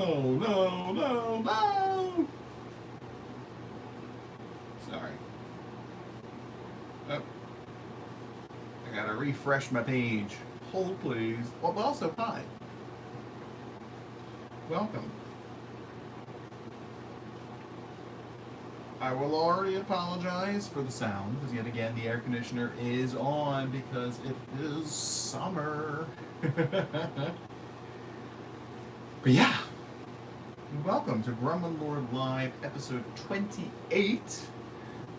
Oh, no, no, no! Sorry. Oh, I gotta refresh my page. Hold, please. Well, but also, hi. Welcome. I will already apologize for the sound, because yet again, the air conditioner is on because it is summer. But yeah, welcome to Grumman Lord Live, episode 28,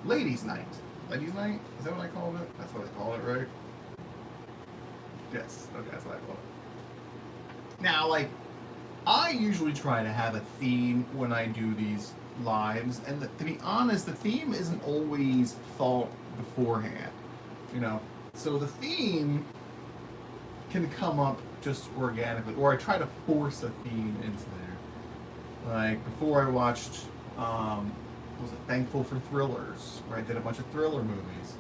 Ladies' Night. Ladies' Night? Is that what I called it? That's what I call it, right? Yes, okay, that's what I call it. Now, like, I usually try to have a theme when I do these lives, and to be honest, the theme isn't always thought beforehand, you know? So the theme can come up just organically, or I try to force a theme into there. Like, before I watched, was it Thankful for Thrillers, where I did a bunch of thriller movies.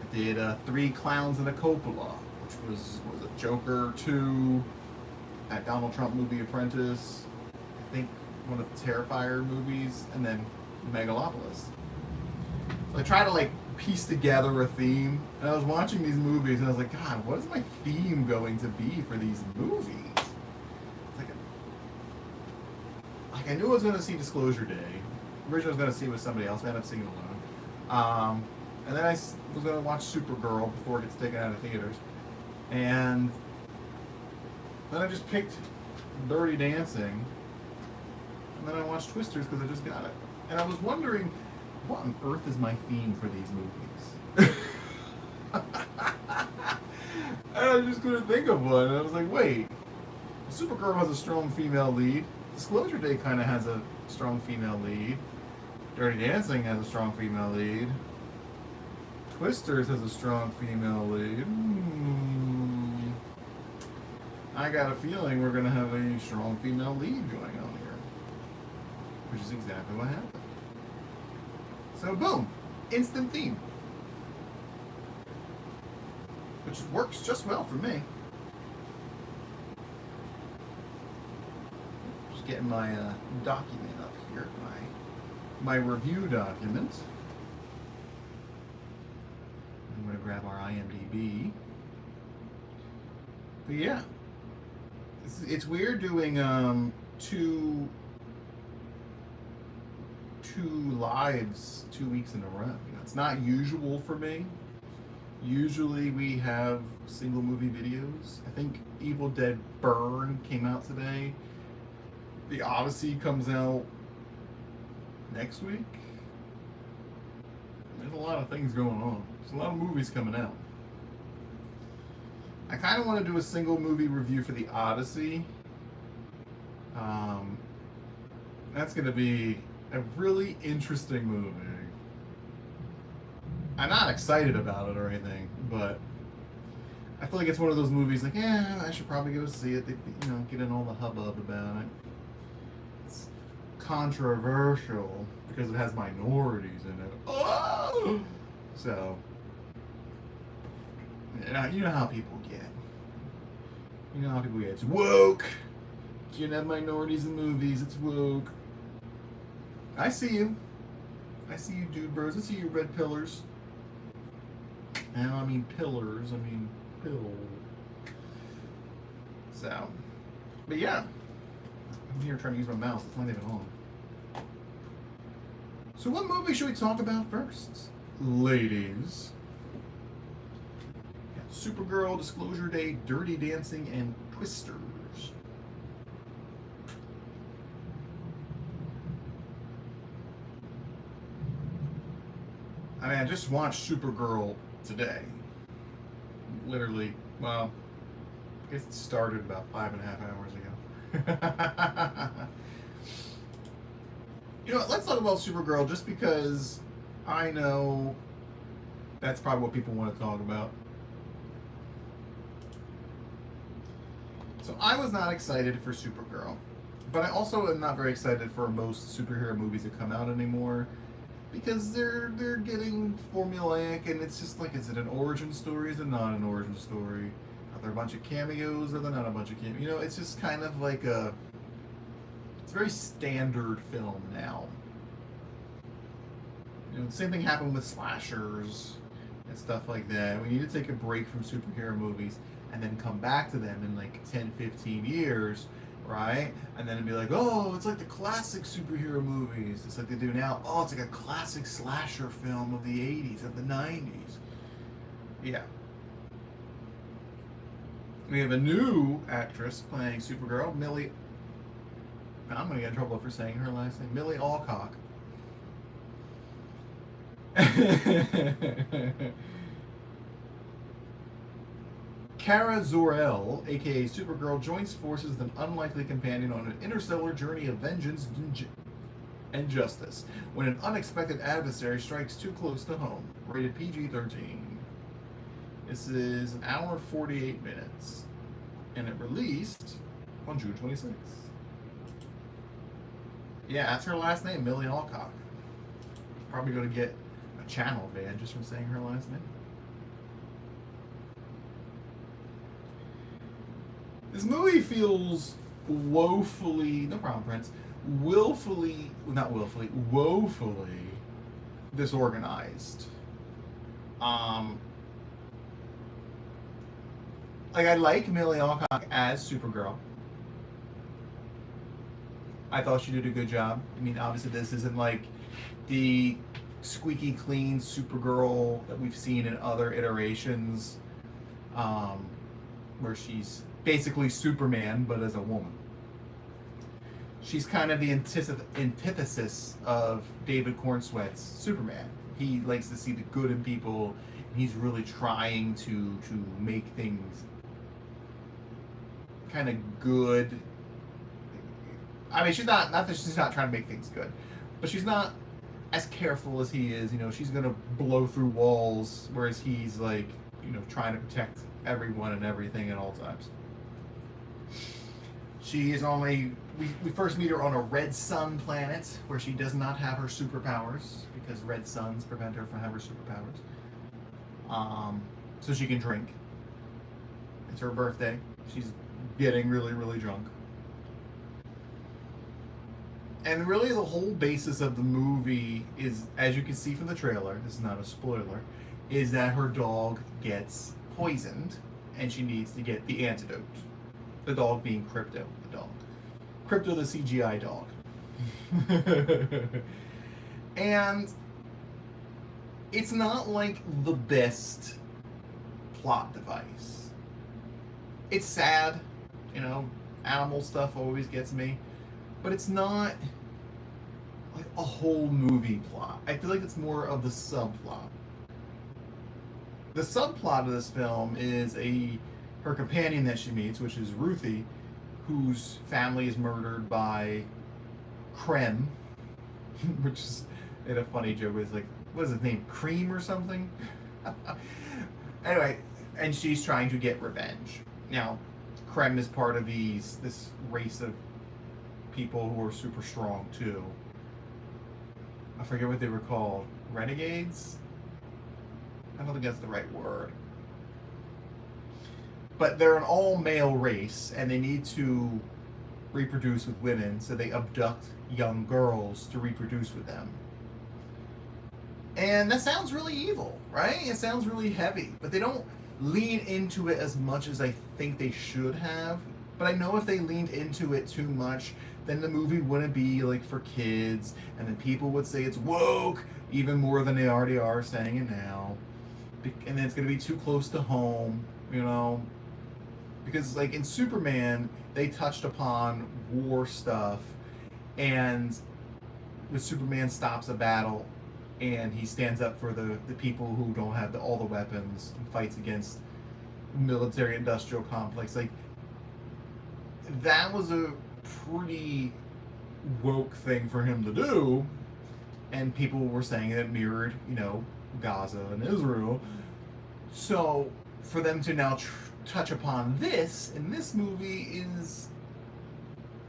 I did Three Clowns and a Coppola, which was it Joker 2, that Donald Trump movie Apprentice, I think one of the Terrifier movies, and then Megalopolis. So I try to like piece together a theme, and I was watching these movies, and I was like, God, what is my theme going to be for these movies? Like I knew I was going to see Disclosure Day. Originally I was going to see it with somebody else, I ended up seeing it alone. And then I was going to watch SuperGirl before it gets taken out of theaters. And then I just picked Dirty Dancing, and then I watched Twisters because I just got it. And I was wondering, what on earth is my theme for these movies? And I just couldn't think of one. And I was like, wait, Supergirl has a strong female lead. Disclosure Day kind of has a strong female lead. Dirty Dancing has a strong female lead. Twisters has a strong female lead. I got a feeling we're going to have a strong female lead going on here. Which is exactly what happened. So boom, instant theme. Which works just well for me. Just getting my document up here, my review document. I'm going to grab our IMDb. But yeah, it's weird doing two lives 2 weeks in a row. You know, it's not usual for me. Usually we have single movie videos. I think Evil Dead Burn came out today. The Odyssey comes out next week. There's a lot of things going on. There's a lot of movies coming out. I kind of want to do a single movie review for the Odyssey. That's going to be a really interesting movie. I'm not excited about it or anything, but I feel like it's one of those movies like, yeah, I should probably go see it. You know, get in all the hubbub about it. It's controversial because it has minorities in it. Oh! So, you know how people get. You know how people get. It's woke. You can have minorities in movies. It's woke. I see you. I see you, dude bros. I see you, red pillars. And I mean pillars. I mean pill. So, but yeah. I'm here trying to use my mouse. It's not even on. So what movie should we talk about first? Ladies. Supergirl, Disclosure Day, Dirty Dancing, and Twisters. I mean, I just watched Supergirl today. Literally, well, I guess it started about 5.5 hours ago. You know what, let's talk about Supergirl just because I know that's probably what people want to talk about. So I was not excited for Supergirl, but I also am not very excited for most superhero movies that come out anymore because they're getting formulaic, and it's just like, is it an origin story? Is it not an origin story? Are there a bunch of cameos? Or are there not a bunch of cameos? You know, it's just kind of like a a very standard film now. You know, the same thing happened with slashers and stuff like that. We need to take a break from superhero movies and then come back to them in like 10, 15 years, right? And then it'd be like, oh, it's like the classic superhero movies. It's like they do now. Oh, it's like a classic slasher film of the 80s, of the 90s. Yeah. We have a new actress playing Supergirl, Millie. I'm going to get in trouble for saying her last name. Millie Alcock. Kara Zor-El, aka Supergirl, joins forces with an unlikely companion on an interstellar journey of vengeance and justice when an unexpected adversary strikes too close to home. Rated PG-13. This is an hour and 48 minutes, and it released on June 26th. Yeah, that's her last name, Millie Alcock. Probably going to get a channel ban just from saying her last name. This movie feels woefully, no problem, Prince, woefully disorganized. Like, I like Millie Alcock as Supergirl. I thought she did a good job. I mean, obviously this isn't like the squeaky clean Supergirl that we've seen in other iterations, where she's basically Superman, but as a woman. She's kind of the antithesis of David Cornsweet's Superman. He likes to see the good in people, and he's really trying to make things kind of good. I mean, she's not that she's not trying to make things good, but she's not as careful as he is. You know, she's gonna blow through walls, whereas he's like, you know, trying to protect everyone and everything at all times. She is only, we first meet her on a red sun planet where she does not have her superpowers because red suns prevent her from having her superpowers. So she can drink. It's her birthday. She's getting really, really drunk. And really the whole basis of the movie is, as you can see from the trailer, this is not a spoiler, is that her dog gets poisoned and she needs to get the antidote. The dog being Crypto, the dog. Crypto, the CGI dog. And it's not like the best plot device. It's sad, you know, animal stuff always gets me, but it's not like a whole movie plot. I feel like it's more of the subplot. The subplot of this film is her companion that she meets, which is Ruthie, whose family is murdered by Krem, which is a funny joke. It's like, what is his name? Cream or something? Anyway, and she's trying to get revenge. Now, Krem is part of this race of people who are super strong too. I forget what they were called. Renegades? I don't think that's the right word. But they're an all-male race, and they need to reproduce with women, so they abduct young girls to reproduce with them. And that sounds really evil, right? It sounds really heavy, but they don't lean into it as much as I think they should have. But I know if they leaned into it too much, then the movie wouldn't be like for kids, and then people would say it's woke even more than they already are saying it now. And then it's going to be too close to home, you know? Because like in Superman, they touched upon war stuff, and when Superman stops a battle and he stands up for the people who don't have all the weapons and fights against military industrial complex, like that was a pretty woke thing for him to do, and people were saying it mirrored, you know, Gaza and Israel. So for them to now touch upon this in this movie is,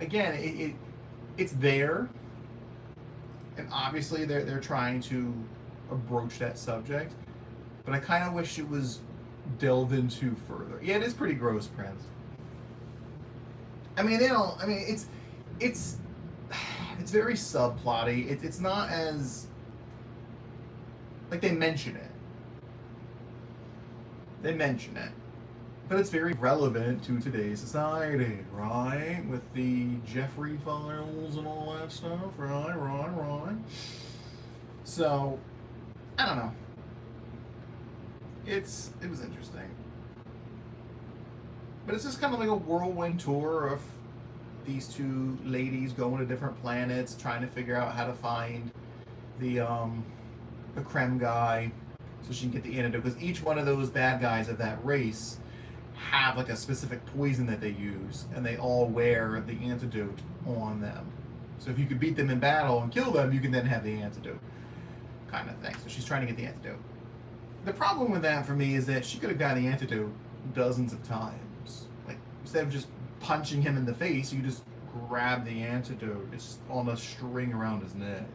again, it's there, and obviously they're trying to broach that subject, but I kind of wish it was delved into further. Yeah, it is pretty gross, Prince. I mean, they don't. I mean, it's very subplotty. It's not as like they mention it. They mention it, but it's very relevant to today's society, right? With the Jeffrey files and all that stuff, right. So, I don't know. It was interesting, but it's just kind of like a whirlwind tour of these two ladies going to different planets, trying to figure out how to find the creme guy, so she can get the antidote. Because each one of those bad guys of that race have like a specific poison that they use, and they all wear the antidote on them. So if you could beat them in battle and kill them, you can then have the antidote, kind of thing. So she's trying to get the antidote. The problem with that for me is that she could have gotten the antidote dozens of times. Like, instead of just punching him in the face, you just grab the antidote. It's on a string around his neck.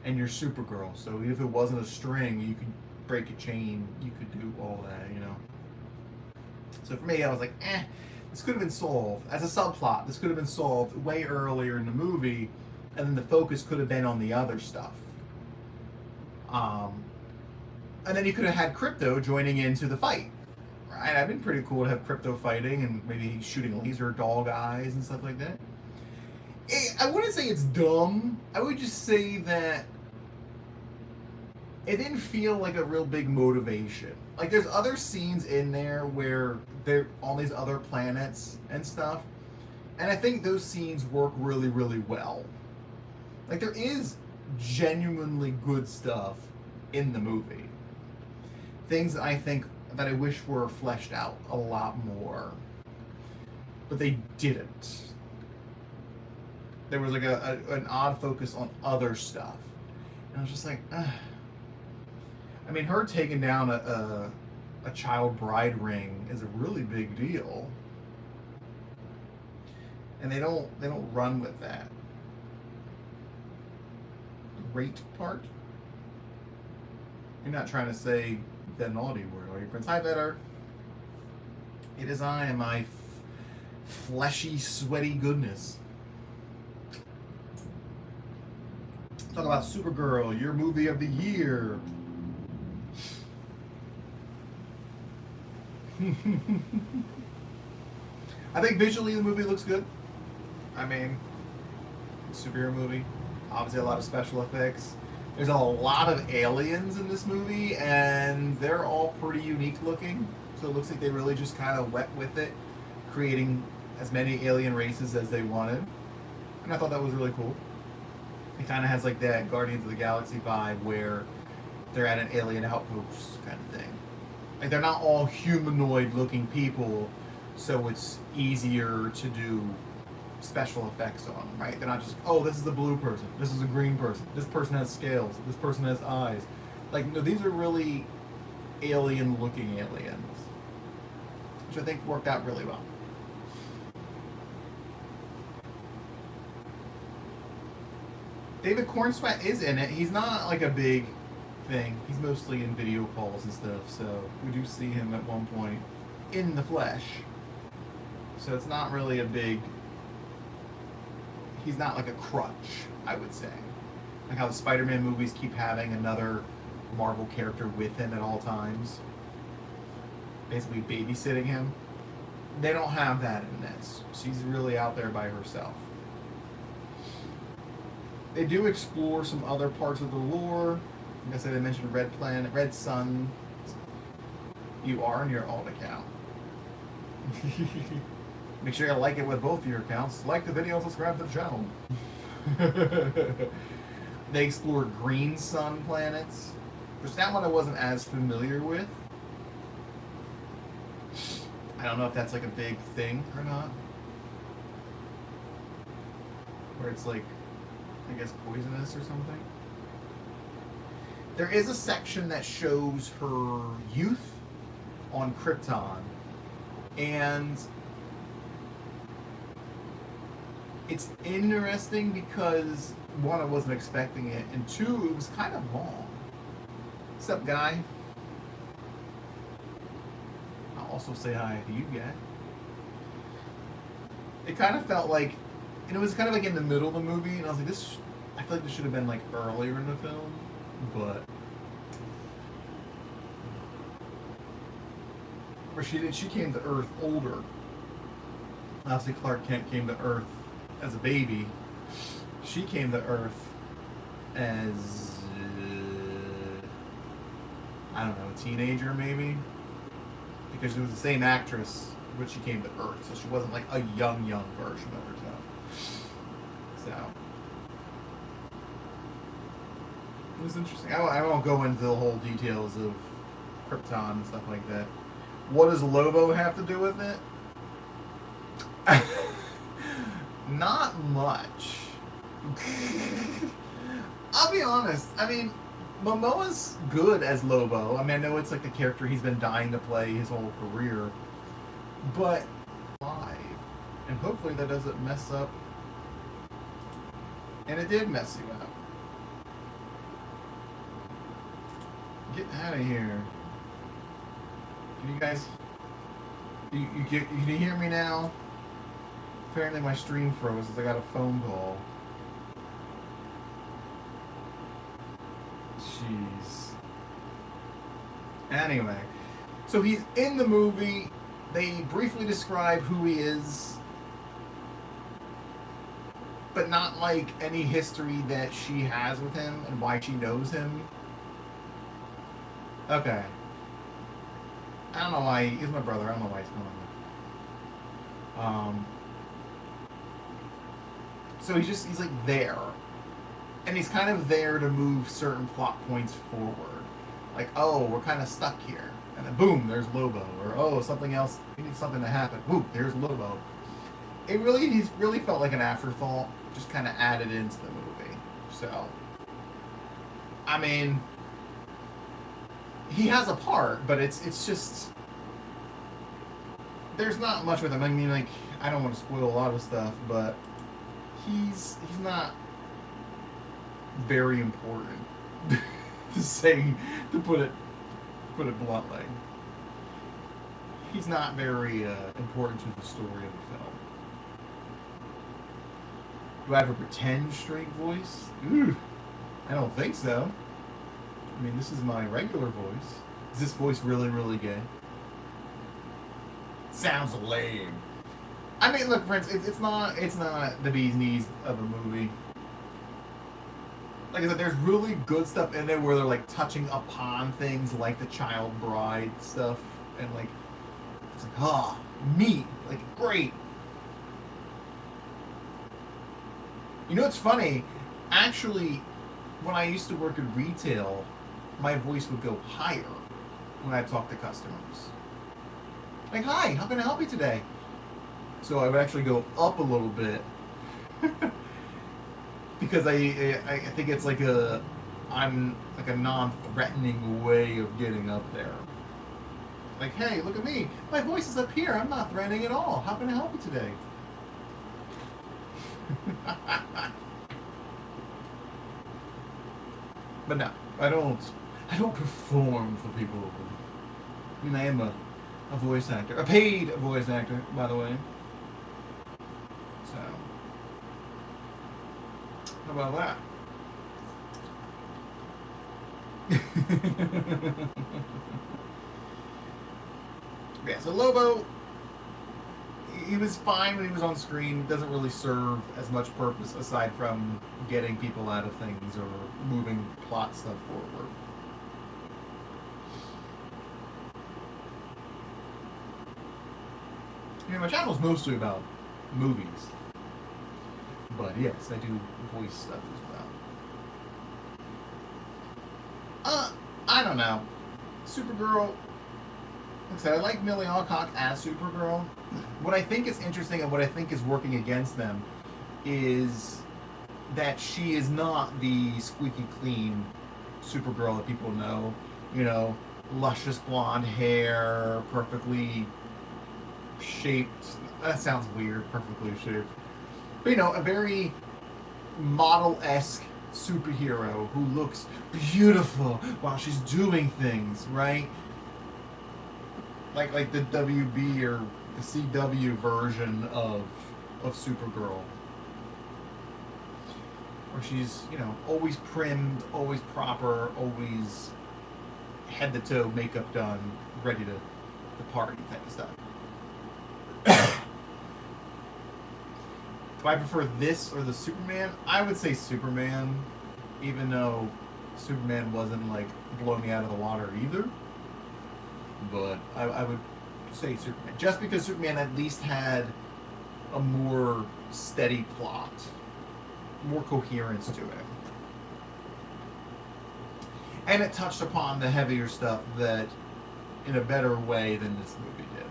And you're Supergirl, so even if it wasn't a string, you could break a chain, you could do all that, you know. So for me, I was like, this could have been solved. As a subplot, this could have been solved way earlier in the movie, and then the focus could have been on the other stuff. And then you could have had Crypto joining into the fight, right? That'd been pretty cool to have Crypto fighting and maybe shooting laser dog eyes and stuff like that. I wouldn't say it's dumb. I would just say that it didn't feel like a real big motivation. Like, there's other scenes in there where they're on these other planets and stuff, and I think those scenes work really, really well. Like, there is genuinely good stuff in the movie. Things that I think that I wish were fleshed out a lot more, but they didn't. There was like an odd focus on other stuff, and I was just like, ugh. I mean, her taking down a child bride ring is a really big deal, and they don't run with that. Great part. You're not trying to say the naughty word, are you, Prince? Hi, Better. It is I and my fleshy, sweaty goodness. Talk about SuperGirl, your movie of the year. I think visually the movie looks good. I mean, superhero movie. Obviously a lot of special effects. There's a lot of aliens in this movie, and they're all pretty unique looking. So it looks like they really just kind of went with it, creating as many alien races as they wanted. And I thought that was really cool. It kind of has like that Guardians of the Galaxy vibe where they're at an alien outpost kind of thing. Like, they're not all humanoid looking people, so it's easier to do special effects on them, right? They're not just, oh, this is a blue person, this is a green person, this person has scales, this person has eyes. Like, no, these are really alien looking aliens, which I think worked out really well. David Cornsweet is in it. He's not like a big thing. He's mostly in video calls and stuff, so we do see him at one point in the flesh. So it's not really a big... He's not like a crutch, I would say. Like how the Spider-Man movies keep having another Marvel character with him at all times, basically babysitting him. They don't have that in this. She's really out there by herself. They do explore some other parts of the lore. Like I said, they mentioned Red Planet, Red Sun. You are on your alt account. Make sure you like it with both of your accounts. Like the video and subscribe to the channel. They explore green sun planets, which that one I wasn't as familiar with. I don't know if that's like a big thing or not. Where it's like, I guess, poisonous or something. There is a section that shows her youth on Krypton, and it's interesting because, one, I wasn't expecting it, and two, it was kind of long. What's up, guy? I'll also say hi to you, guy. It kind of felt like And it was kind of like in the middle of the movie, and I was like, this. I feel like this should have been like earlier in the film, but. Where she came to Earth older. Obviously, Clark Kent came to Earth as a baby. She came to Earth as I don't know, a teenager maybe, because she was the same actress when she came to Earth, so she wasn't like a young version of herself. So it was interesting. I won't go into the whole details of Krypton and stuff like that. What does Lobo have to do with it? Not much. I'll be honest. I mean, Momoa's good as Lobo. I mean, I know it's like the character he's been dying to play his whole career. But live. And hopefully that doesn't mess up. And it did mess you up. Get out of here. Can you guys... Can you hear me now? Apparently my stream froze as I got a phone call. Jeez. Anyway. So he's in the movie. They briefly describe who he is. But not like any history that she has with him and why she knows him. Okay. I don't know why. He's my brother. I don't know why he's calling me. So he's like there. And he's kind of there to move certain plot points forward. Like, oh, we're kind of stuck here. And then boom, there's Lobo. Or, oh, something else, we need something to happen. Boom, there's Lobo. He's really felt like an afterthought. Just kind of added into the movie. So, I mean, he has a part, but it's just, there's not much with him. I mean, like, I don't want to spoil a lot of stuff, but he's not very important to put it bluntly. He's not very important to the story of the film. Do I have a pretend straight voice? Ooh, I don't think so. I mean, this is my regular voice. Is this voice really, really gay? Sounds lame. I mean, look, friends, it's not the bee's knees of a movie. Like I said, there's really good stuff in there where they're like touching upon things like the child bride stuff, and like it's like neat, like great. You know what's funny? Actually, when I used to work in retail, my voice would go higher when I talked to customers. Like, hi, how can I help you today? So I would actually go up a little bit. Because I think it's like I'm like a non-threatening way of getting up there. Like, hey, look at me. My voice is up here. I'm not threatening at all. How can I help you today? But no, I don't perform for people. I mean, I am a voice actor. A paid voice actor, by the way. So, how about that? Yeah, so Lobo, he was fine when he was on screen. Doesn't really serve as much purpose aside from getting people out of things or moving plot stuff forward. You know, my channel's mostly about movies. But yes, I do voice stuff as well. I don't know. SuperGirl, like I said, I like Millie Alcock as SuperGirl. What I think is interesting and what I think is working against them is that she is not the squeaky clean Supergirl that people know. You know, luscious blonde hair, perfectly shaped. That sounds weird, perfectly shaped. But you know, a very model-esque superhero who looks beautiful while she's doing things, right? Like the WB or the CW version of Supergirl. where she's, you know, always primed, always proper, always head to toe makeup done, ready to party type of stuff. Do I prefer this or the Superman? I would say Superman, even though Superman wasn't like blowing me out of the water either. But I would say Superman, just because Superman at least had a more steady plot, more coherence to it, and it touched upon the heavier stuff that in a better way than this movie did.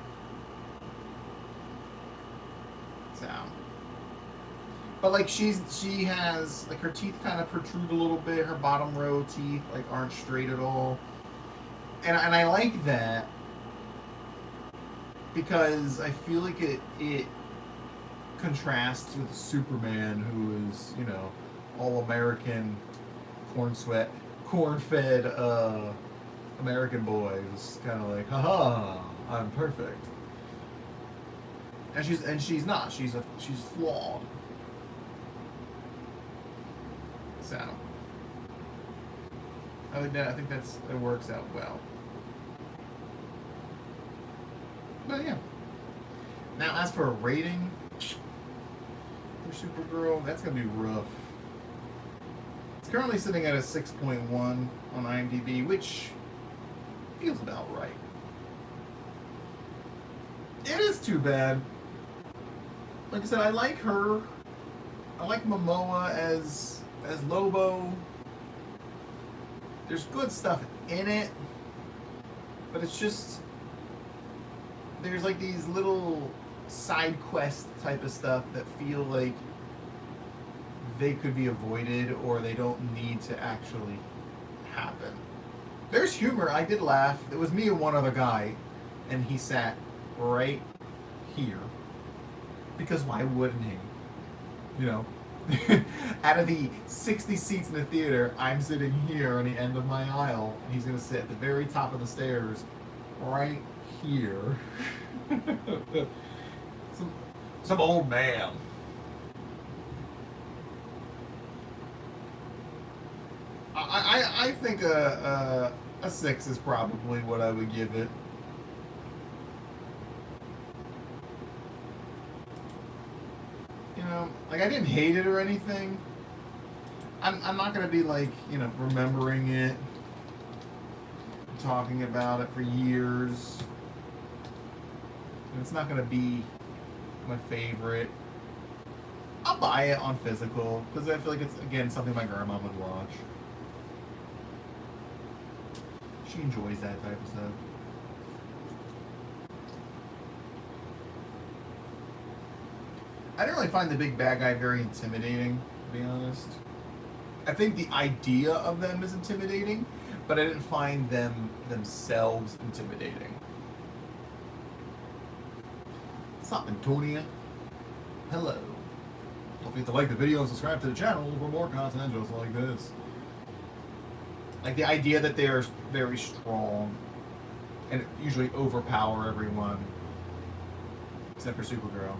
So, but like she has like her teeth kind of protrude a little bit. Her bottom row teeth like aren't straight at all, and I like that because I feel like it contrasts with Superman, who is, you know, all American, corn-fed American boy, who's kind of like, haha, I'm perfect. And she's not. She's flawed. So I think it works out well. But yeah. Now as for a rating for SuperGirl, that's gonna be rough. It's currently sitting at a 6.1 on IMDb, which feels about right. It is too bad. Like I said, I like her. I like Momoa as Lobo. There's good stuff in it, but it's just there's like these little side quest type of stuff that feel like they could be avoided or they don't need to actually happen. There's humor. I did laugh. It was me and one other guy, and he sat right here. Because why wouldn't he? You know? Out of the 60 seats in the theater, I'm sitting here on the end of my aisle, and he's going to sit at the very top of the stairs right here. Some old man. I think a 6 is probably what I would give it. You know, like I didn't hate it or anything. I'm not gonna be like, you know, remembering it, talking about it for years. It's not gonna be my favorite. I'll buy it on physical because I feel like it's, again, something my grandma would watch. She enjoys that type of stuff. I didn't really find the big bad guy very intimidating, to be honest. I think the idea of them is intimidating, but I didn't find them themselves intimidating. What's up, Antonia? Hello. Don't forget to like the video and subscribe to the channel for more content just like this. Like the idea that they're very strong and usually overpower everyone, except for SuperGirl.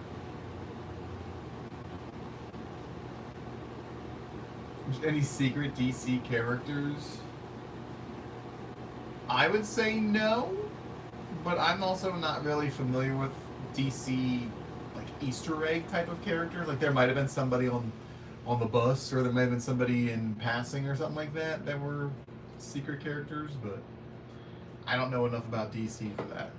Any secret DC characters? I would say no, but I'm also not really familiar with DC like Easter egg type of characters. Like there might have been somebody on the bus, or there might have been somebody in passing or something like that that were secret characters, but I don't know enough about DC for that.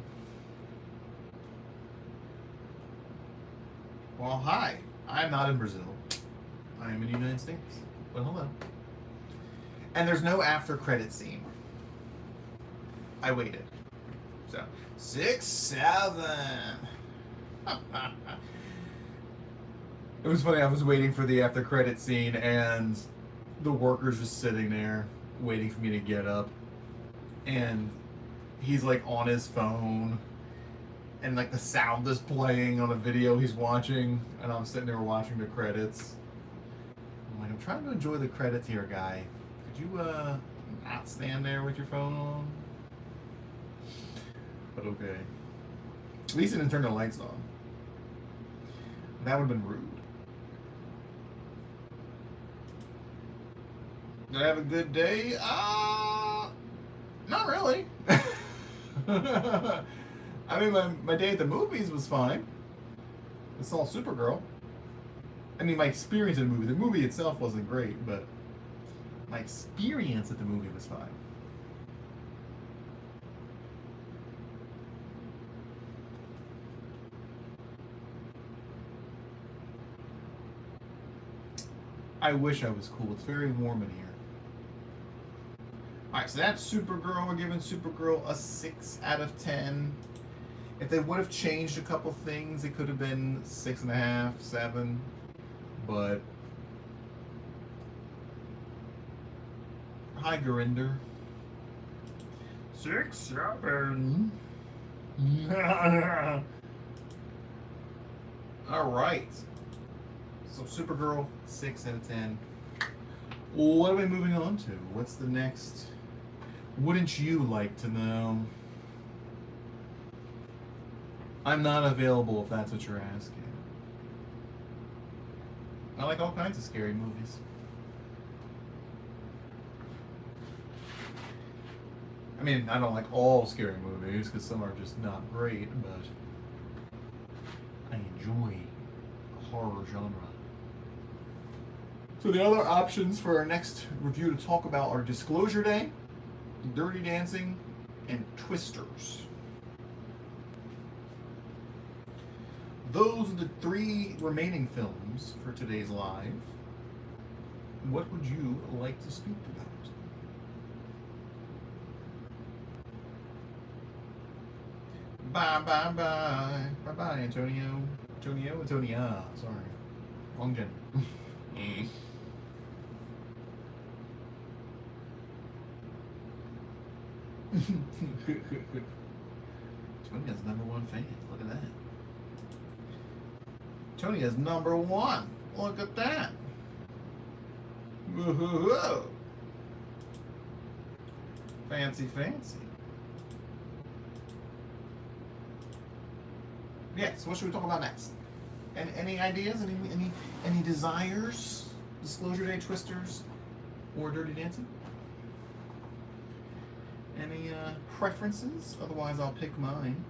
Well, hi. I'm not in Brazil. I am in the United States. Well, hello. And there's no after credit scene. I waited. So 6, 7. It was funny. I was waiting for the after credit scene, and the worker's just sitting there waiting for me to get up, and he's like on his phone, and like the sound is playing on a video he's watching, and I'm sitting there watching the credits. I'm trying to enjoy the credits here, guy. Could you not stand there with your phone on? But okay. At least it didn't turn the lights on. That would have been rude. Did I have a good day? Not really. I mean, my day at the movies was fine. I saw Supergirl. I mean, my experience at the movie. The movie itself wasn't great, but my experience at the movie was fine. I wish I was cool. It's very warm in here. Alright, so that's Supergirl. We're giving Supergirl a 6 out of 10. If they would have changed a couple things, it could have been 6.5, 7. But hi, Gurinder. 6, 7. All right. So Supergirl, 6 out of 10. What are we moving on to? What's the next? Wouldn't you like to know? I'm not available if that's what you're asking. I like all kinds of scary movies. I mean, I don't like all scary movies because some are just not great, but I enjoy the horror genre. So the other options for our next review to talk about are Disclosure Day, Dirty Dancing, and Twisters. Those are the 3 remaining films for today's live. What would you like to speak about? Bye, bye, bye. Bye, bye, Antonio. Antonia. Sorry. Wrong gender. Antonia's #1 fan. Look at that. Antonia's #1. Look at that. Whoa. Fancy, fancy. Yeah, so what should we talk about next? Any ideas? Any desires? Disclosure Day, Twisters, or Dirty Dancing? Any preferences? Otherwise, I'll pick mine.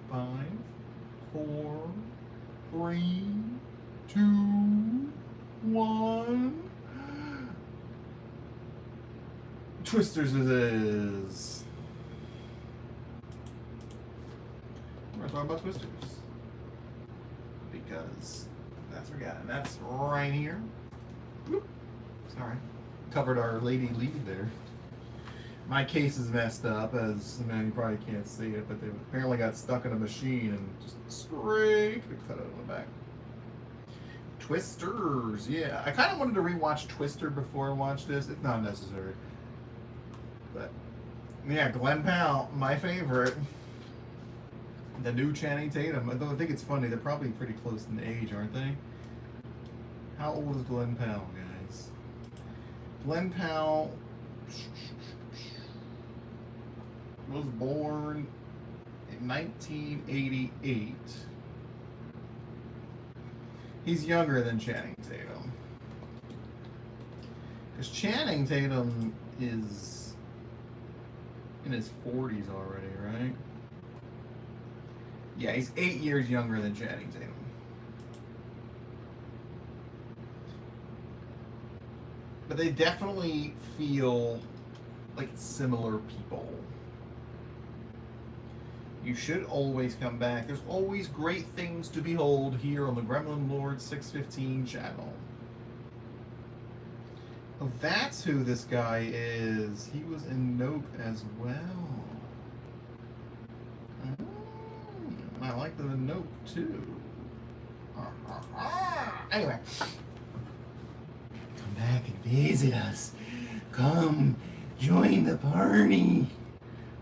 Five, 4, 3, 2, 1. Twisters it is. We're going to talk about Twisters. Because that's what we got. And that's right here. Whoop. Sorry. Covered our lady lead there. My case is messed up, as man, you probably can't see it, but they apparently got stuck in a machine and just scraped the cut out of the back. Twisters, yeah. I kind of wanted to rewatch Twister before I watched this. It's not necessary. But, yeah, Glenn Powell, my favorite. The new Channing Tatum. Although I think it's funny, they're probably pretty close in age, aren't they? How old is Glenn Powell, guys? Glenn Powell was born in 1988. He's younger than Channing Tatum. Because Channing Tatum is in his 40s already, right? Yeah, he's 8 years younger than Channing Tatum. But they definitely feel like similar people. You should always come back. There's always great things to behold here on the Gremlin Lord 615 channel. Oh, that's who this guy is. He was in Nope as well. I like the Nope too. Anyway. Come back and visit us. Come join the party.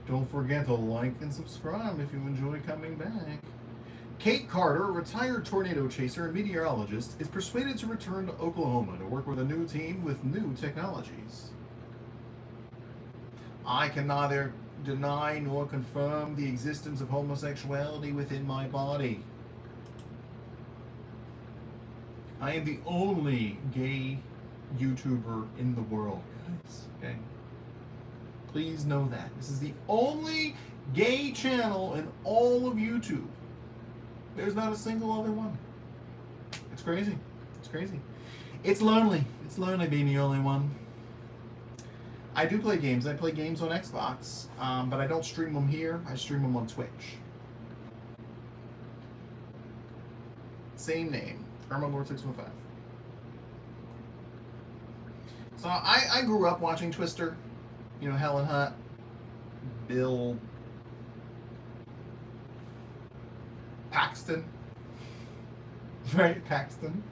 Don't forget to like and subscribe if you enjoy coming back. Kate Carter, a retired tornado chaser and meteorologist, is persuaded to return to Oklahoma to work with a new team with new technologies. I can neither deny nor confirm the existence of homosexuality within my body. I am the only gay YouTuber in the world, guys. Okay? Please know that. This is the only gay channel in all of YouTube. There's not a single other one. It's crazy. It's crazy. It's lonely. It's lonely being the only one. I do play games. I play games on Xbox, but I don't stream them here. I stream them on Twitch. Same name, Irma Lord615. So I grew up watching Twister. You know, Helen Hunt, Bill Paxton, right? Paxton.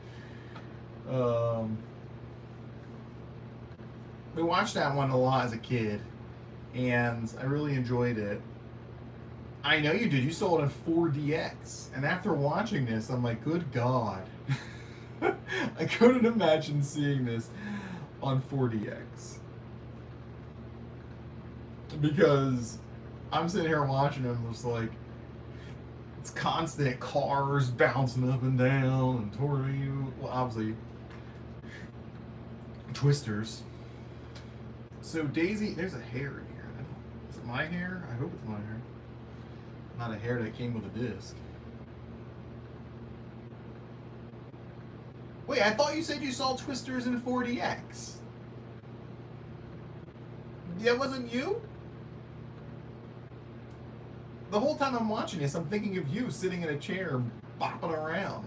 We watched that one a lot as a kid, and I really enjoyed it. I know you did. You saw it on 4DX, and after watching this, I'm like, good God. I couldn't imagine seeing this on 4DX. Because I'm sitting here watching them, just like, it's constant cars bouncing up and down and tornado. Well, obviously, twisters. So Daisy, there's a hair in here. Is it my hair? I hope it's my hair. Not a hair that came with a disc. Wait, I thought you said you saw twisters in 4DX. That wasn't you? The whole time I'm watching this, I'm thinking of you sitting in a chair, bopping around.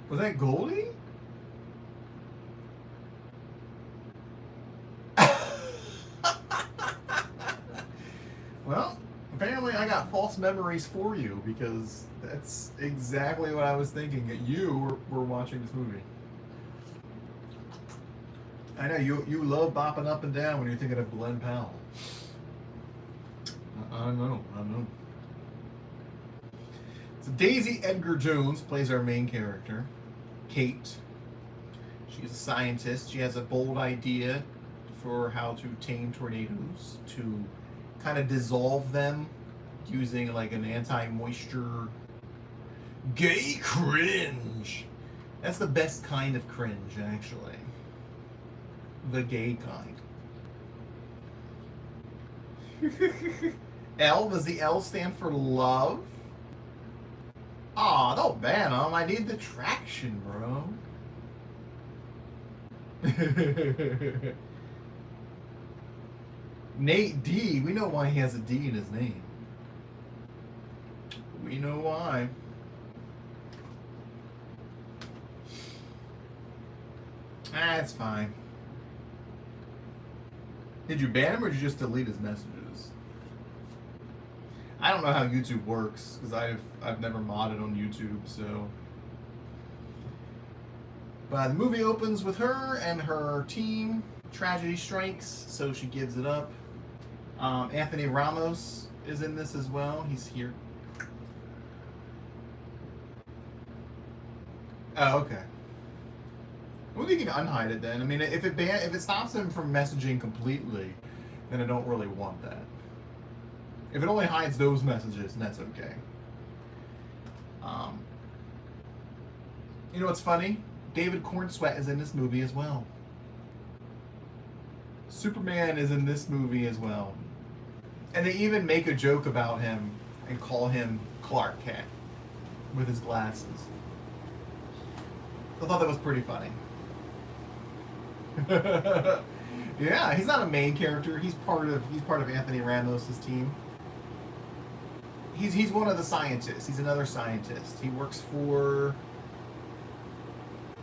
Was that Goldie? Well, apparently I got false memories for you, because that's exactly what I was thinking, that you were watching this movie. I know, you love bopping up and down when you're thinking of Glenn Powell. I know. So Daisy Edgar Jones plays our main character, Kate. She's a scientist. She has a bold idea for how to tame tornadoes, to kind of dissolve them using like an anti-moisture gay cringe. That's the best kind of cringe, actually. The gay kind. L, does the L stand for love? Aw, don't ban them. I need the traction, bro. Nate D, we know why he has a D in his name. We know why. That's fine. Did you ban him or did you just delete his messages? I don't know how YouTube works because I've never modded on YouTube, so. But the movie opens with her and her team. Tragedy strikes, so she gives it up. Anthony Ramos is in this as well. He's here. Oh, okay. Well, you can unhide it then. I mean, if it stops him from messaging completely, then I don't really want that. If it only hides those messages, then that's okay. You know what's funny? David Cornsweat is in this movie as well. Superman is in this movie as well. And they even make a joke about him and call him Clark Kent with his glasses. I thought that was pretty funny. Yeah, he's not a main character. He's part of Anthony Ramos' team. He's one of the scientists. He's another scientist. He works for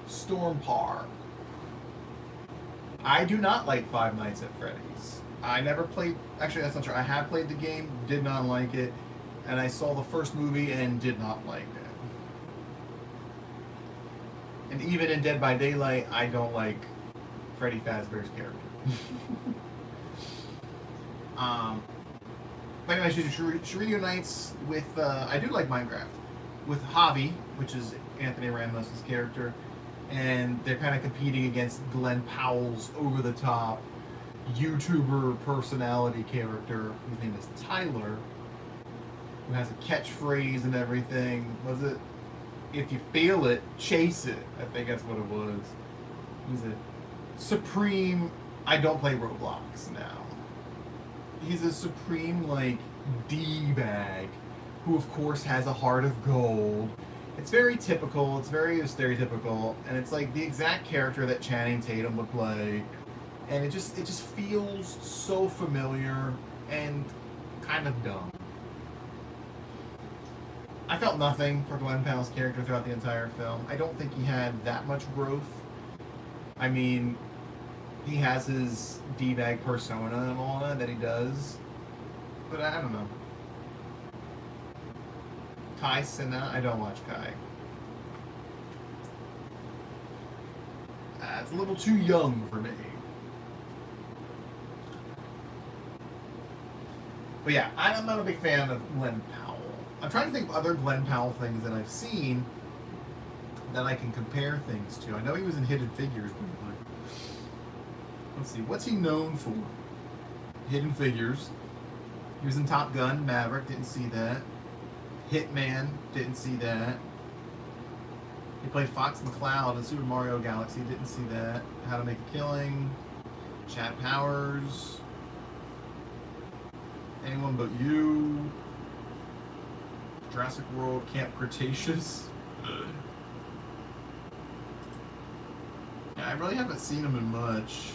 Stormpar. I do not like Five Nights at Freddy's. I never played. Actually, that's not true. I have played the game, did not like it, and I saw the first movie and did not like it. And even in Dead by Daylight, I don't like Freddy Fazbear's character. But anyway, she reunites with, I do like Minecraft, with Javi, which is Anthony Ramos' character, and they're kind of competing against Glenn Powell's over-the-top YouTuber personality character whose name is Tyler, who has a catchphrase and everything. Was it, if you feel it, chase it? I think that's what it was. He's a supreme, I don't play Roblox now. He's a supreme, like, D-bag who, of course, has a heart of gold. It's very typical, it's very stereotypical, and it's like the exact character that Channing Tatum would play. And it just feels so familiar and kind of dumb. I felt nothing for Glenn Powell's character throughout the entire film. I don't think he had that much growth. I mean, he has his D-bag persona and all that he does, but I don't know. Kai Cenat, I don't watch Kai. It's a little too young for me. But yeah, I'm not a big fan of Glenn Powell. I'm trying to think of other Glenn Powell things that I've seen that I can compare things to. I know he was in Hidden Figures. Let's see, what's he known for? Hidden Figures. He was in Top Gun, Maverick, didn't see that. Hitman, didn't see that. He played Fox McCloud in Super Mario Galaxy, didn't see that. How to Make a Killing. Chad Powers. Anyone But You. Jurassic World, Camp Cretaceous. Yeah, I really haven't seen him in much.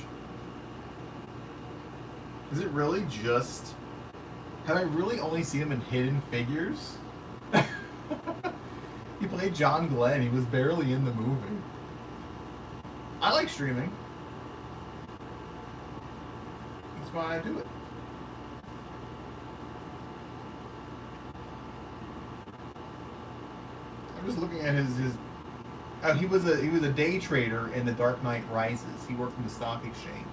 Is it really just... Have I really only seen him in Hidden Figures? He played John Glenn. He was barely in the movie. I like streaming. That's why I do it. I'm just looking at his oh, he was a day trader in The Dark Knight Rises. He worked in the stock exchange.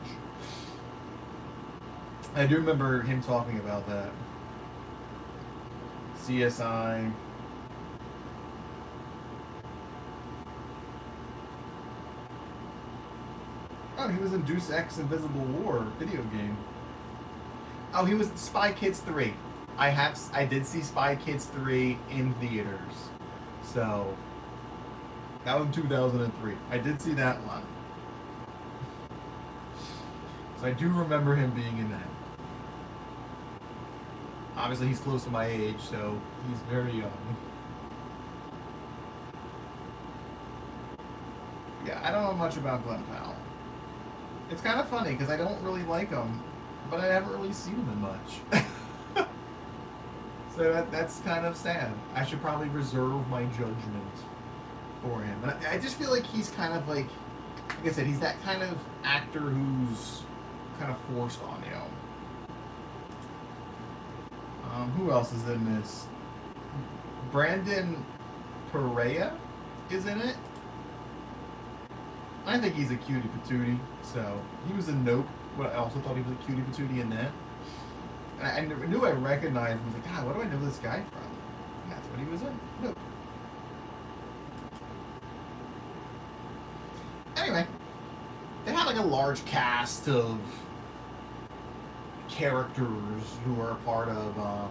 I do remember him talking about that. CSI. Oh, he was in Deus Ex Invisible War video game. Oh, he was in Spy Kids 3. I did see Spy Kids 3 in theaters. So that was in 2003. I did see that one. So I do remember him being in that. Obviously, he's close to my age, so he's very young. Yeah, I don't know much about Glenn Powell. It's kind of funny because I don't really like him, but I haven't really seen him in much. So that's kind of sad. I should probably reserve my judgment for him. And I just feel like he's kind of like I said, he's that kind of actor who's kind of forced on you. Who else is in this? Brandon Perea is in it. I think he's a cutie patootie. So he was in Nope, but I also thought he was a cutie patootie in that. And I knew I recognized him. I was like, God, what do I know this guy from? And that's what he was in. Nope. Anyway, they had like a large cast of characters who are a part of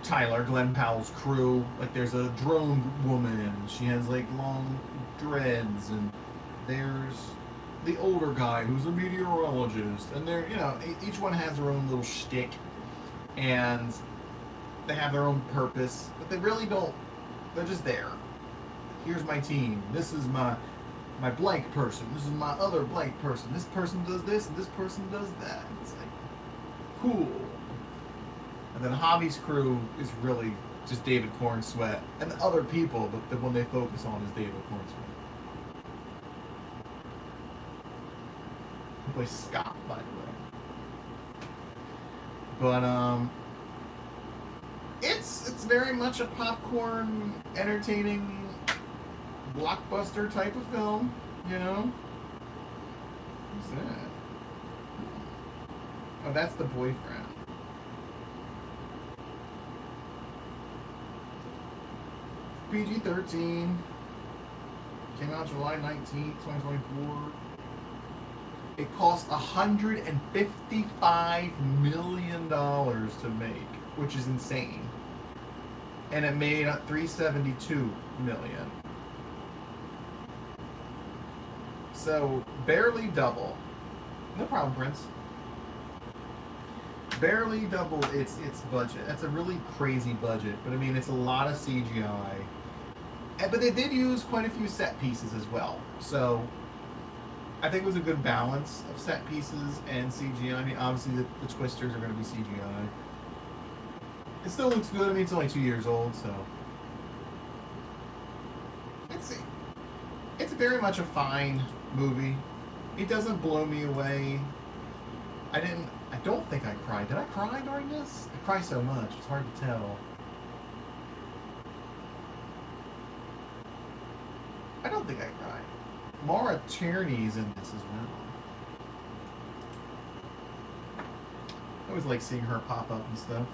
Tyler, Glenn Powell's crew. Like there's a drone woman. She has like long dreads, and there's the older guy who's a meteorologist, and they're, you know, each one has their own little shtick, and they have their own purpose, but they really don't. They're just there. Here's my team. This is my blank person. This is my other blank person. This person does this, and this person does that. It's like, cool. And then Hobby's crew is really just David Cornsweet, and the other people, but the one they focus on is David Cornsweet. He plays Scott, by the way. But it's very much a popcorn, entertaining, blockbuster type of film, you know? Who's that? Oh, that's the boyfriend. PG-13. Came out July 19th, 2024. It cost $155 million to make, which is insane. And it made $372 million. So barely double. No problem, Prince. Barely double its budget. That's a really crazy budget, but I mean it's a lot of CGI. But they did use quite a few set pieces as well. So I think it was a good balance of set pieces and CGI. I mean, obviously the twisters are going to be CGI. It still looks good. I mean, it's only 2 years old, so it's very much a fine movie. It doesn't blow me away. I don't think I cried. Did I cry during this? I cry so much. It's hard to tell. I don't think I cried. Maura Tierney's in this as well. I always like seeing her pop up and stuff.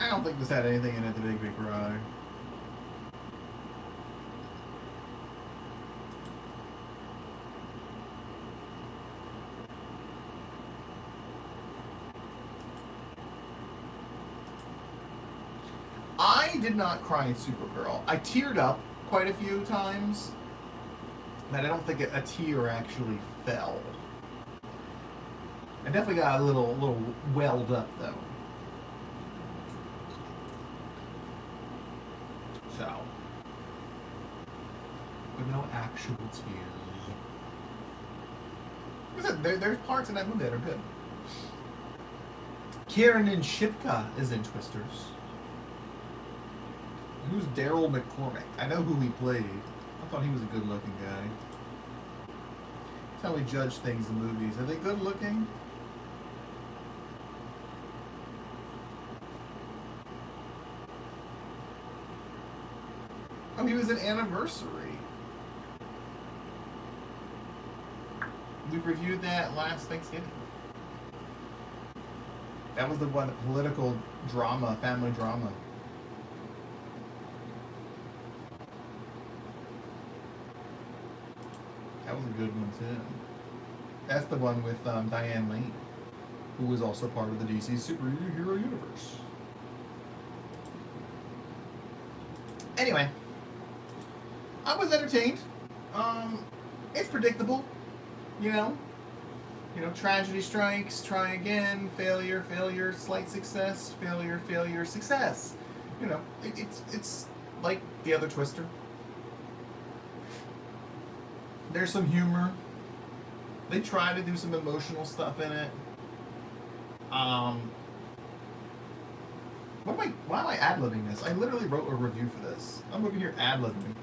I don't think this had anything in it that made me cry. I did not cry in SuperGirl. I teared up quite a few times, but I don't think a tear actually fell. I definitely got a little welled up though. So, but no actual tears. Like I said, there's parts in that movie that are good. Kiernan Shipka is in Twisters. Who's Daryl McCormick? I know who he played. I thought he was a good-looking guy. That's how we judge things in movies. Are they good-looking? Oh, he was an Anniversary. We reviewed that last Thanksgiving. That was the one, the political drama, family drama. That was a good one too. That's the one with Diane Lane, who was also part of the DC Superhero Universe. Anyway, I was entertained. It's predictable, you know. Tragedy strikes, try again, failure, failure, slight success, failure, failure, success. It's like the other Twister. There's some humor. They try to do some emotional stuff in it. Why am I ad-libbing this? I literally wrote a review for this. I'm over here ad-libbing.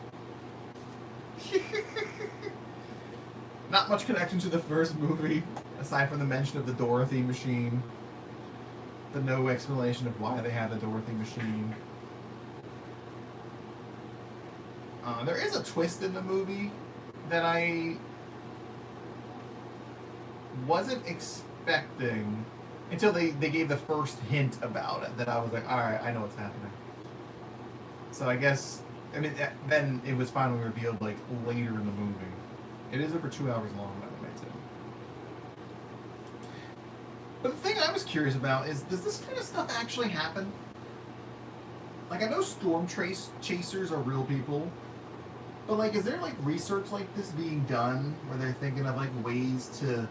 Not much connection to the first movie, aside from the mention of the Dorothy machine. The no explanation of why they have the Dorothy machine. There is a twist in the movie that I wasn't expecting until they gave the first hint about it, that I was like, alright, I know what's happening. So I guess, then it was finally revealed like later in the movie. It is over 2 hours long, by the way, too. But the thing I was curious about is, does this kind of stuff actually happen? Like, I know storm chasers are real people, but like, is there like research like this being done where they're thinking of like ways to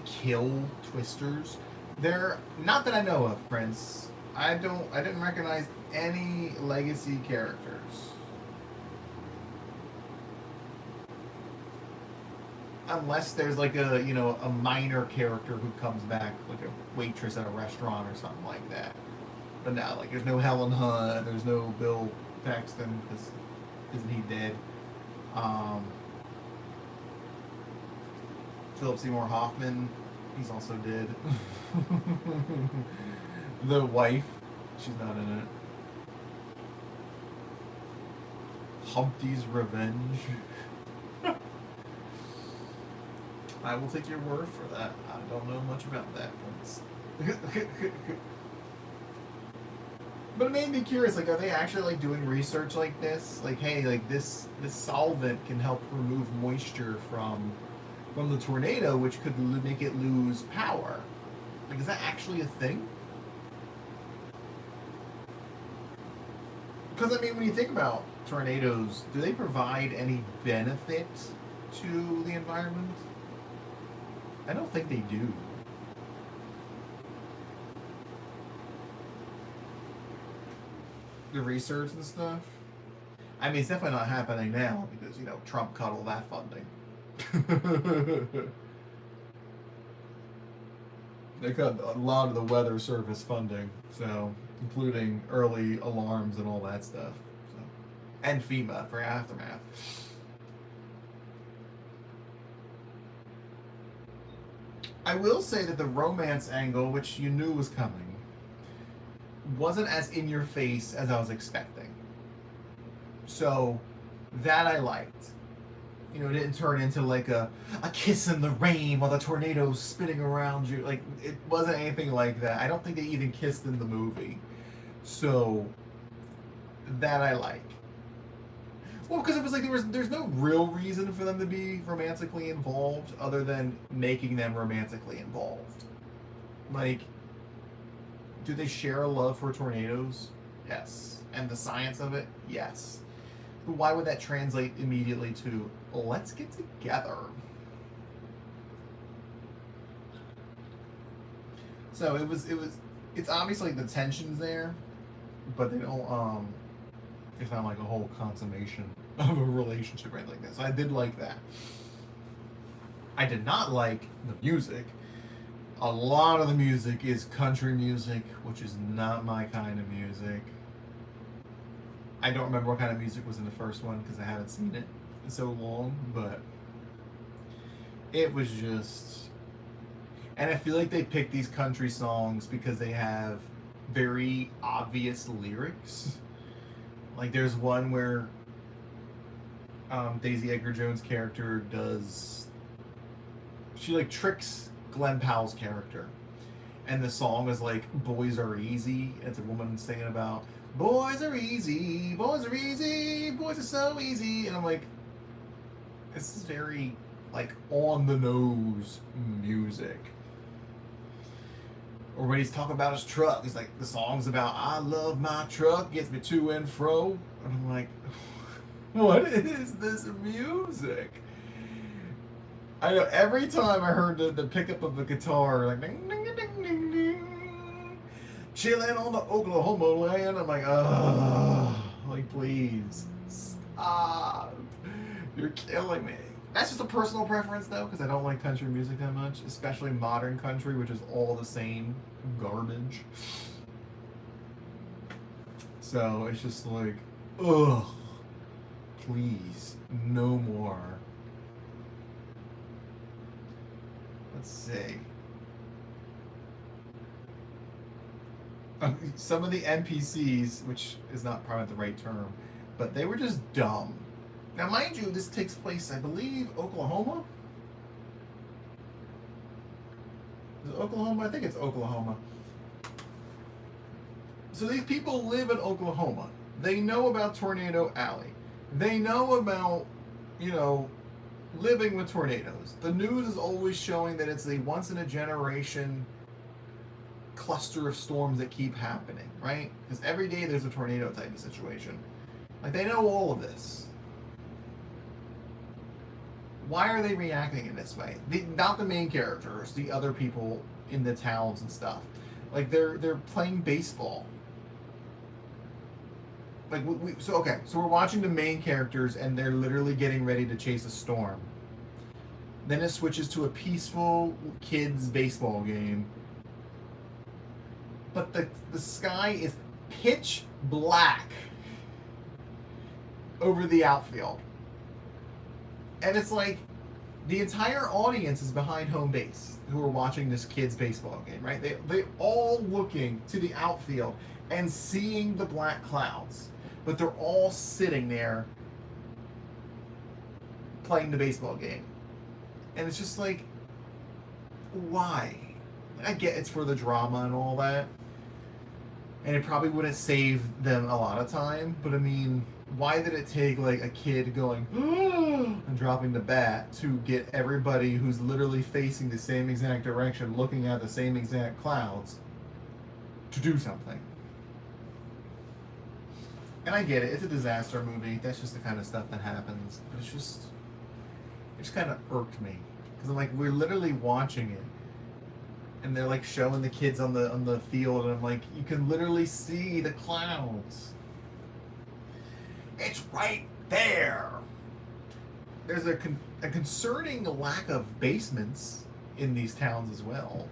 kill twisters? Not that I know of, Prince. I didn't recognize any legacy characters. Unless there's like a minor character who comes back, like a waitress at a restaurant or something like that. But no, like there's no Helen Hunt, there's no Bill Paxton, because isn't he dead? Philip Seymour Hoffman, he's also dead. The wife, she's not in it. Humpty's Revenge. I will take your word for that. I don't know much about that, Prince. But it made me curious. Like, are they actually like doing research like this? Like, hey, like this solvent can help remove moisture from the tornado, which could make it lose power. Like, is that actually a thing? Because I mean, when you think about tornadoes, do they provide any benefit to the environment? I don't think they do. The research and stuff. I mean, it's definitely not happening now because Trump cut all that funding. They cut a lot of the weather service funding, so including early alarms and all that stuff, so, and FEMA for aftermath. I will say that the romance angle, which you knew was coming, wasn't as in your face as I was expecting. So that I liked. It didn't turn into like a kiss in the rain while the tornado's spinning around you. Like, it wasn't anything like that. I don't think they even kissed in the movie. So that I like. Well, because it was like there's no real reason for them to be romantically involved other than making them romantically involved. Like, do they share a love for tornadoes? Yes. And the science of it? Yes. But why would that translate immediately to let's get together? So it's obviously the tension's there, but they don't it's not like a whole consummation of a relationship or anything like that. So I did like that. I did not like the music. A lot of the music is country music, which is not my kind of music. I don't remember what kind of music was in the first one because I haven't seen it in so long, but it was just... And I feel like they picked these country songs because they have very obvious lyrics. Like, there's one where Daisy Edgar Jones' character does... She, like, tricks Glenn Powell's character. And the song is like, Boys Are Easy. It's a woman singing about... Boys are easy, boys are easy, boys are so easy. And I'm like, this is very, like, on the nose music. Or when he's talking about his truck, he's like, the song's about, I love my truck, gets me to and fro. And I'm like, what is this music? I know, every time I heard the pickup of the guitar, like, ding, ding, ding, ding, ding, ding. Chilling on the Oklahoma land. I'm like, like, please stop. You're killing me. That's just a personal preference, though, because I don't like country music that much, especially modern country, which is all the same garbage. So it's just like, ugh, please, no more. Let's see. Some of the NPCs, which is not probably the right term, but they were just dumb. Now, mind you, this takes place, I believe, Oklahoma? Is it Oklahoma? I think it's Oklahoma. So these people live in Oklahoma. They know about Tornado Alley. They know about, living with tornadoes. The news is always showing that it's a once-in-a-generation cluster of storms that keep happening, right? Because every day there's a tornado type of situation. Like, they know all of this. Why are they reacting in this way? Not the main characters, the other people in the towns and stuff. Like, they're playing baseball. Like, so we're watching the main characters and they're literally getting ready to chase a storm. Then it switches to a peaceful kids baseball game. But the sky is pitch black over the outfield. And it's like the entire audience is behind home base who are watching this kids baseball game, right? They all looking to the outfield and seeing the black clouds. But they're all sitting there playing the baseball game. And it's just like, why? I get it's for the drama and all that. And it probably would have saved them a lot of time, but I mean, why did it take like a kid going and dropping the bat to get everybody who's literally facing the same exact direction, looking at the same exact clouds, to do something? And I get it, it's a disaster movie. That's just the kind of stuff that happens. But it just kind of irked me because I'm like, we're literally watching it, and they're like showing the kids on the field, and I'm like, you can literally see the clouds. It's right there. There's a concerning lack of basements in these towns as well.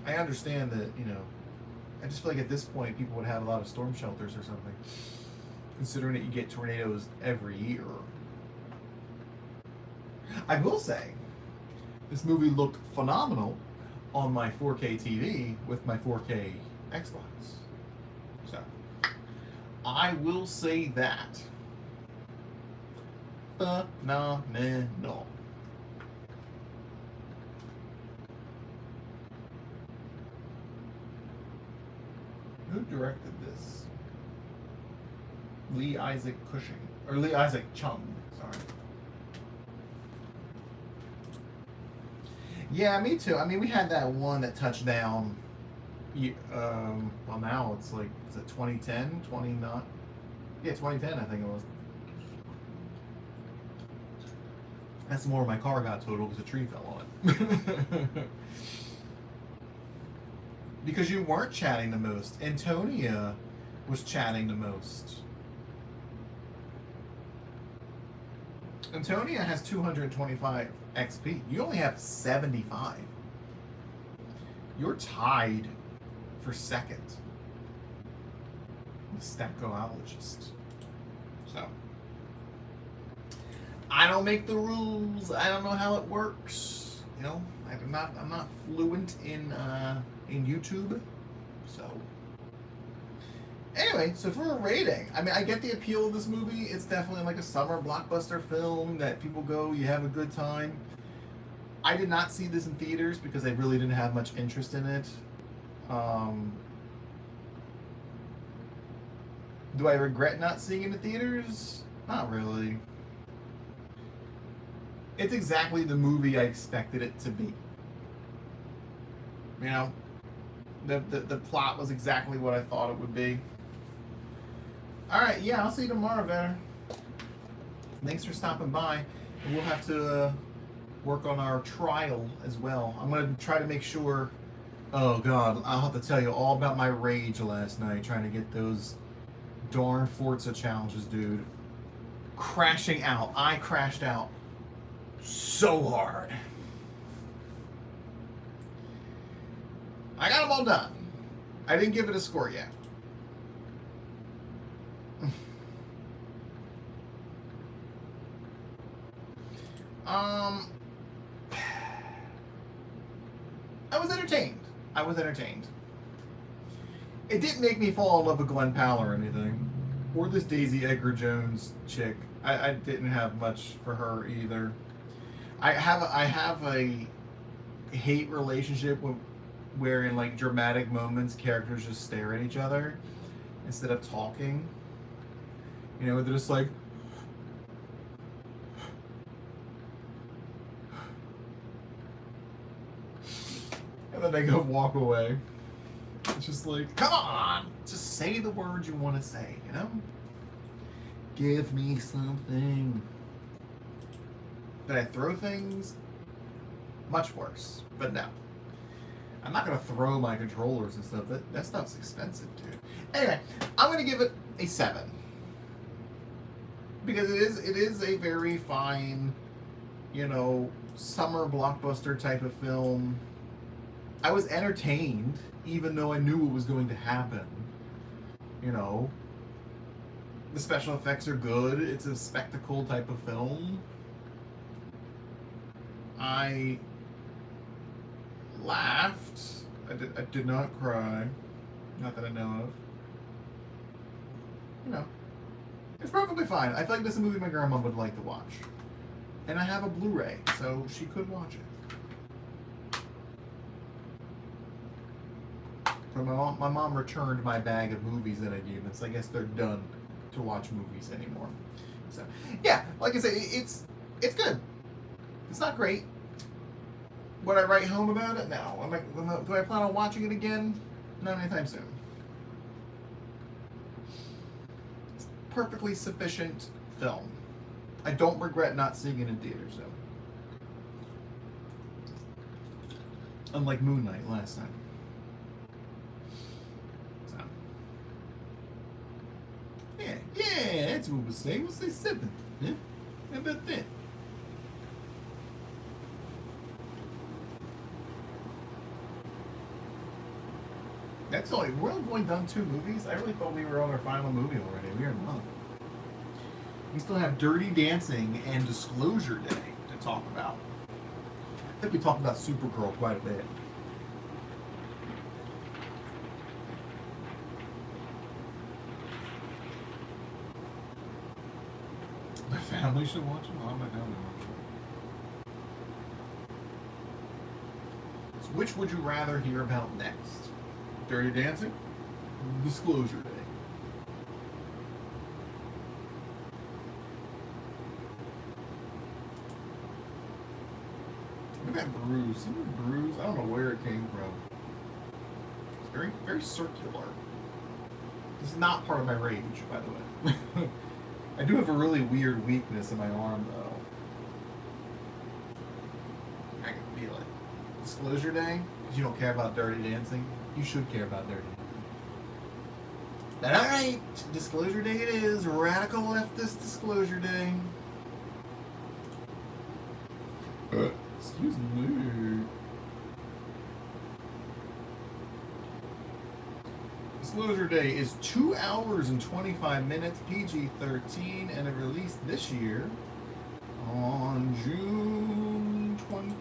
I understand that, you know, I just feel like at this point people would have a lot of storm shelters or something, considering that you get tornadoes every year. I will say, this movie looked phenomenal on my 4K TV with my 4K Xbox. So, I will say that. Phenomenal. Who directed this? Lee Isaac Cushing. Or Lee Isaac Chung, sorry. Yeah, me too. I mean, we had that one that touched down. Well, now it's like, is it 2010? 29? Yeah, 2010, I think it was. That's more my car got totaled because a tree fell on it. Because you weren't chatting the most. Antonia was chatting the most. Antonia has 225 XP. You only have 75. You're tied for second with Stachoologist. So, I don't make the rules. I don't know how it works. You know, I'm not fluent in YouTube. So, anyway, so for a rating, I mean, I get the appeal of this movie. It's definitely like a summer blockbuster film that people go, you have a good time. I did not see this in theaters because I really didn't have much interest in it. Do I regret not seeing it in the theaters? Not really. It's exactly the movie I expected it to be. You know, the plot was exactly what I thought it would be. Alright, yeah, I'll see you tomorrow, Vanner. Thanks for stopping by. And we'll have to work on our trial as well. I'm going to try to make sure... Oh, God, I'll have to tell you all about my rage last night trying to get those darn Forza challenges, dude. Crashing out. I crashed out so hard. I got them all done. I didn't give it a score yet. I was entertained. It didn't make me fall in love with Glenn Powell or anything. Or this Daisy Edgar Jones chick. I didn't have much for her either. I have a hate relationship where in like dramatic moments characters just stare at each other instead of talking. You know, they're just like, and then they go walk away. It's just like, come on, just say the words you want to say, you know? Give me something. Did I throw things? Much worse, but no. I'm not going to throw my controllers and stuff. That stuff's expensive, dude. Anyway, I'm going to give it a 7. Because it is a very fine, you know, summer blockbuster type of film. I was entertained, even though I knew what was going to happen. You know, the special effects are good. It's a spectacle type of film. I laughed. I did not cry. Not that I know of. You know, it's perfectly fine. I feel like this is a movie my grandma would like to watch. And I have a Blu-ray, so she could watch it. So my mom returned my bag of movies that I gave them. So I guess they're done to watch movies anymore. So yeah, like I said, it's good. It's not great. Would I write home about it? No. Do I plan on watching it again? Not anytime soon. It's a perfectly sufficient film. I don't regret not seeing it in theaters, though. Unlike Moon Knight last time. So. Yeah, that's what we'll say. We'll say 7. Yeah? How about that? That's only, we're only done 2 movies? I really thought we were on our final movie already. We are not. We still have Dirty Dancing and Disclosure Day to talk about. I think we talked about SuperGirl quite a bit. My family should watch them? Oh, my family watch them. So which would you rather hear about next? Dirty Dancing? Disclosure Day. Look at that bruise. See the bruise? I don't know where it came from. It's very, very circular. This is not part of my rage, by the way. I do have a really weird weakness in my arm, though. I can feel it. Disclosure Day? Because you don't care about Dirty Dancing? You should care about Dirty Dancing. But alright, Disclosure Day it is. Radical Leftist Disclosure Day. Excuse me. Disclosure Day is 2 hours and 25 minutes, PG-13, and it released this year on June 20.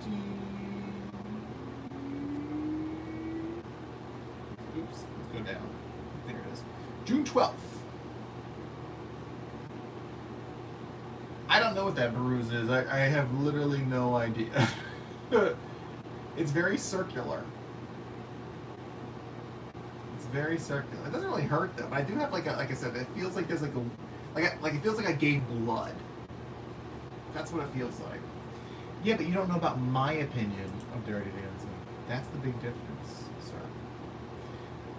Oops, let's go down. There it is. June 12th. I don't know what that bruise is. I have literally no idea. It's very circular. It's very circular. It doesn't really hurt though. But I do have like I said, it feels like there's like it feels like I gave blood. That's what it feels like. Yeah, but you don't know about my opinion of Dirty Dancing. That's the big difference, sir.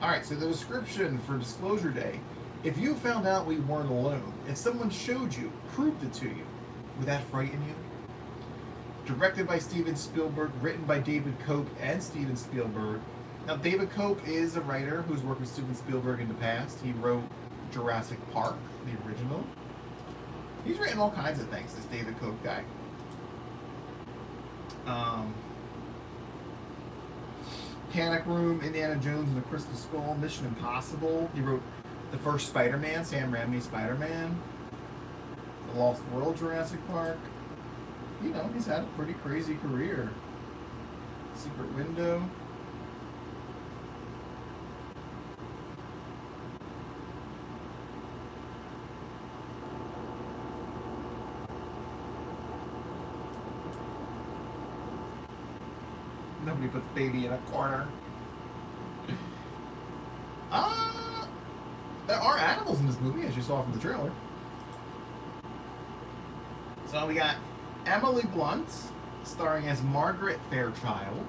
Alright, so the description for Disclosure Day. If you found out we weren't alone, if someone showed you, proved it to you, would that frighten you? Directed by Steven Spielberg, written by David Koch and Steven Spielberg. Now, David Koch is a writer who's worked with Steven Spielberg in the past. He wrote Jurassic Park, the original. He's written all kinds of things, this David Koch guy. Panic Room, Indiana Jones and the Crystal Skull, Mission Impossible. He wrote the first Spider-Man, Sam Raimi's Spider-Man. The Lost World, Jurassic Park. You know, he's had a pretty crazy career. Secret Window. Nobody puts baby in a corner. There are animals in this movie, as you saw from the trailer. So we got Emily Blunt, starring as Margaret Fairchild,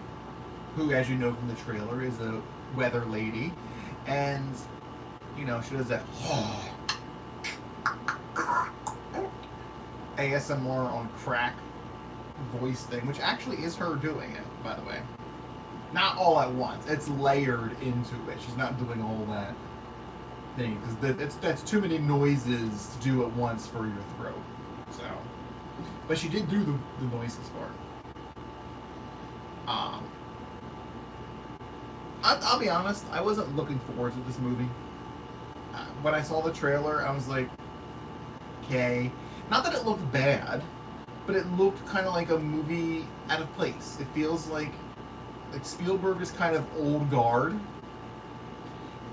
who, as you know from the trailer, is a weather lady. And, you know, she does that ASMR on crack voice thing, which actually is her doing it, by the way. Not all at once. It's layered into it. She's not doing all that thing, because that's too many noises to do at once for your throat. So, but she did do the noises for it. I'll be honest, I wasn't looking forward to this movie. When I saw the trailer, I was like, okay. Not that it looked bad, but it looked kind of like a movie out of place. It feels like Spielberg is kind of old guard,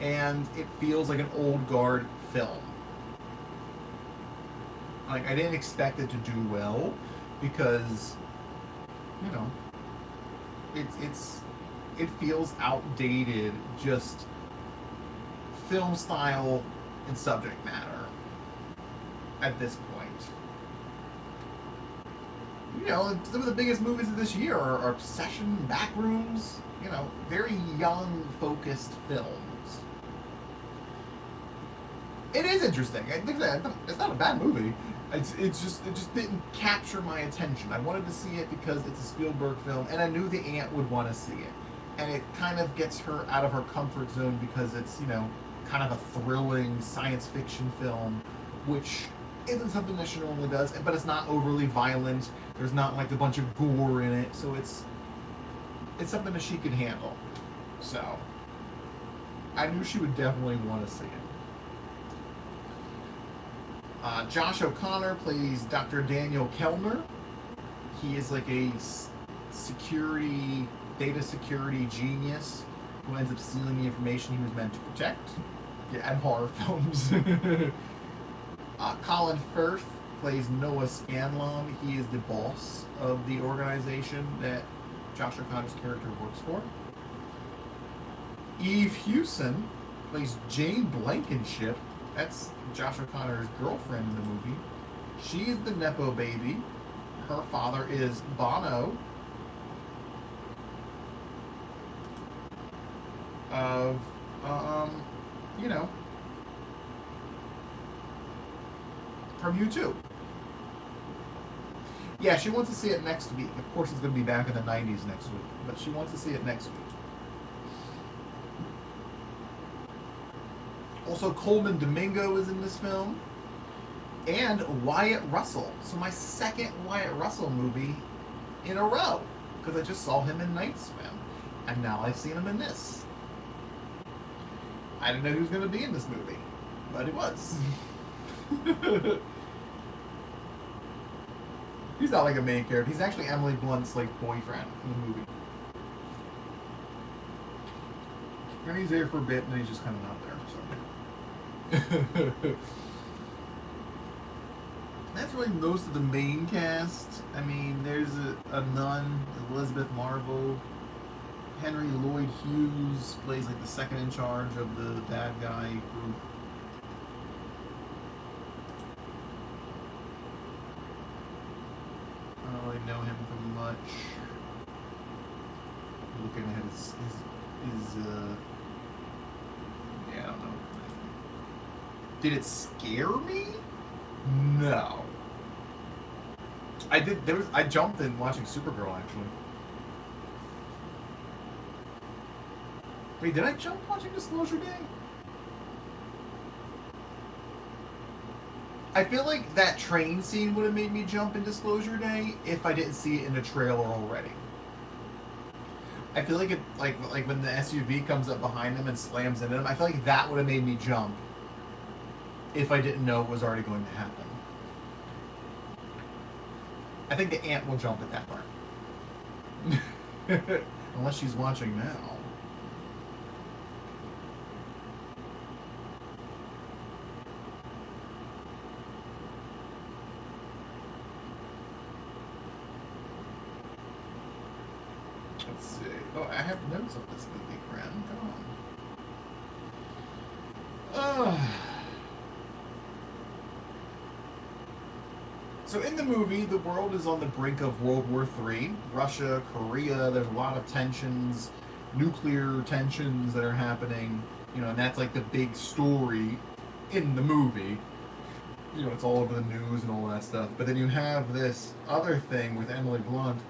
and it feels like an old guard film. Like, I didn't expect it to do well, because, you know, it feels outdated, just film style and subject matter at this point. You know, some of the biggest movies of this year are Obsession, Backrooms, you know, very young, focused films. It is interesting. I think that it's not a bad movie. It just didn't capture my attention. I wanted to see it because it's a Spielberg film, and I knew the aunt would want to see it. And it kind of gets her out of her comfort zone because it's, you know, kind of a thrilling science fiction film, which isn't something that she normally does, but it's not overly violent. There's not like a bunch of gore in it, so it's something that she could handle. So I knew she would definitely want to see it. Josh O'Connor plays Dr. Daniel Kellner. He is like a data security genius who ends up stealing the information he was meant to protect. Yeah, and horror films. Colin Firth plays Noah Scanlon. He is the boss of the organization that Josh O'Connor's character works for. Eve Hewson plays Jane Blankenship. That's Josh O'Connor's girlfriend in the movie. She's the Nepo baby. Her father is Bono of, you know, from U2. Yeah, she wants to see it next week. Of course, it's going to be back in the 90s next week, but she wants to see it next week. Also, Coleman Domingo is in this film. And Wyatt Russell. So my second Wyatt Russell movie in a row. Because I just saw him in Night Swim. And now I've seen him in this. I didn't know he was going to be in this movie. But he was. He's not like a main character. He's actually Emily Blunt's like boyfriend in the movie. And he's there for a bit and then he's just kind of not there. So. That's really most of the main cast. I mean, there's a nun, Elizabeth Marvel. Henry Lloyd Hughes plays like the second in charge of the bad guy group. I don't really know him from much. Looking at his yeah, I don't know. Did it scare me? No. I jumped in watching SuperGirl actually. Wait, did I jump watching Disclosure Day? I feel like that train scene would have made me jump in Disclosure Day if I didn't see it in the trailer already. I feel like it, like when the SUV comes up behind him and slams into him, I feel like that would have made me jump if I didn't know it was already going to happen. I think the aunt will jump at that part. Unless she's watching now. Let's see. Oh, I have notes on this movie, friend. Come on. So in the movie, the world is on the brink of World War III. Russia, Korea, there's a lot of tensions, nuclear tensions that are happening. You know, and that's like the big story in the movie. You know, it's all over the news and all that stuff. But then you have this other thing with Emily Blunt,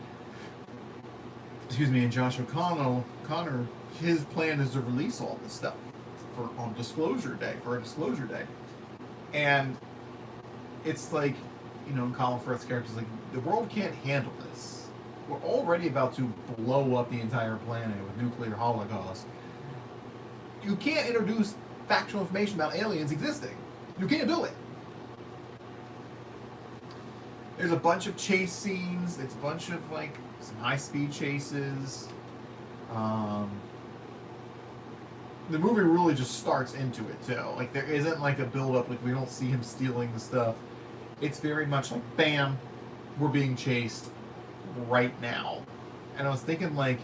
and Josh O'Connor. His plan is to release all this stuff on Disclosure Day, for a Disclosure Day. And it's like, you know, Colin Firth's character's like, the world can't handle this. We're already about to blow up the entire planet with nuclear holocaust. You can't introduce factual information about aliens existing. You can't do it. There's a bunch of chase scenes. It's a bunch of like some high-speed chases. The movie really just starts into it too. Like there isn't like a build-up. Like we don't see him stealing the stuff. It's very much like, bam, we're being chased right now. And I was thinking like,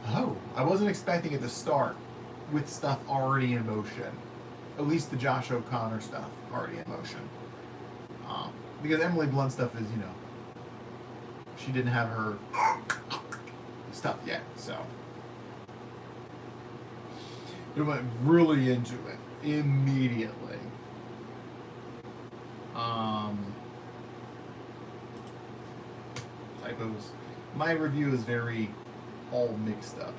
Oh, I wasn't expecting it to start with stuff already in motion. At least the Josh O'Connor stuff already in motion. Because Emily Blunt stuff is, she didn't have her stuff yet, so it went really into it immediately. Typos. My review is very all mixed up.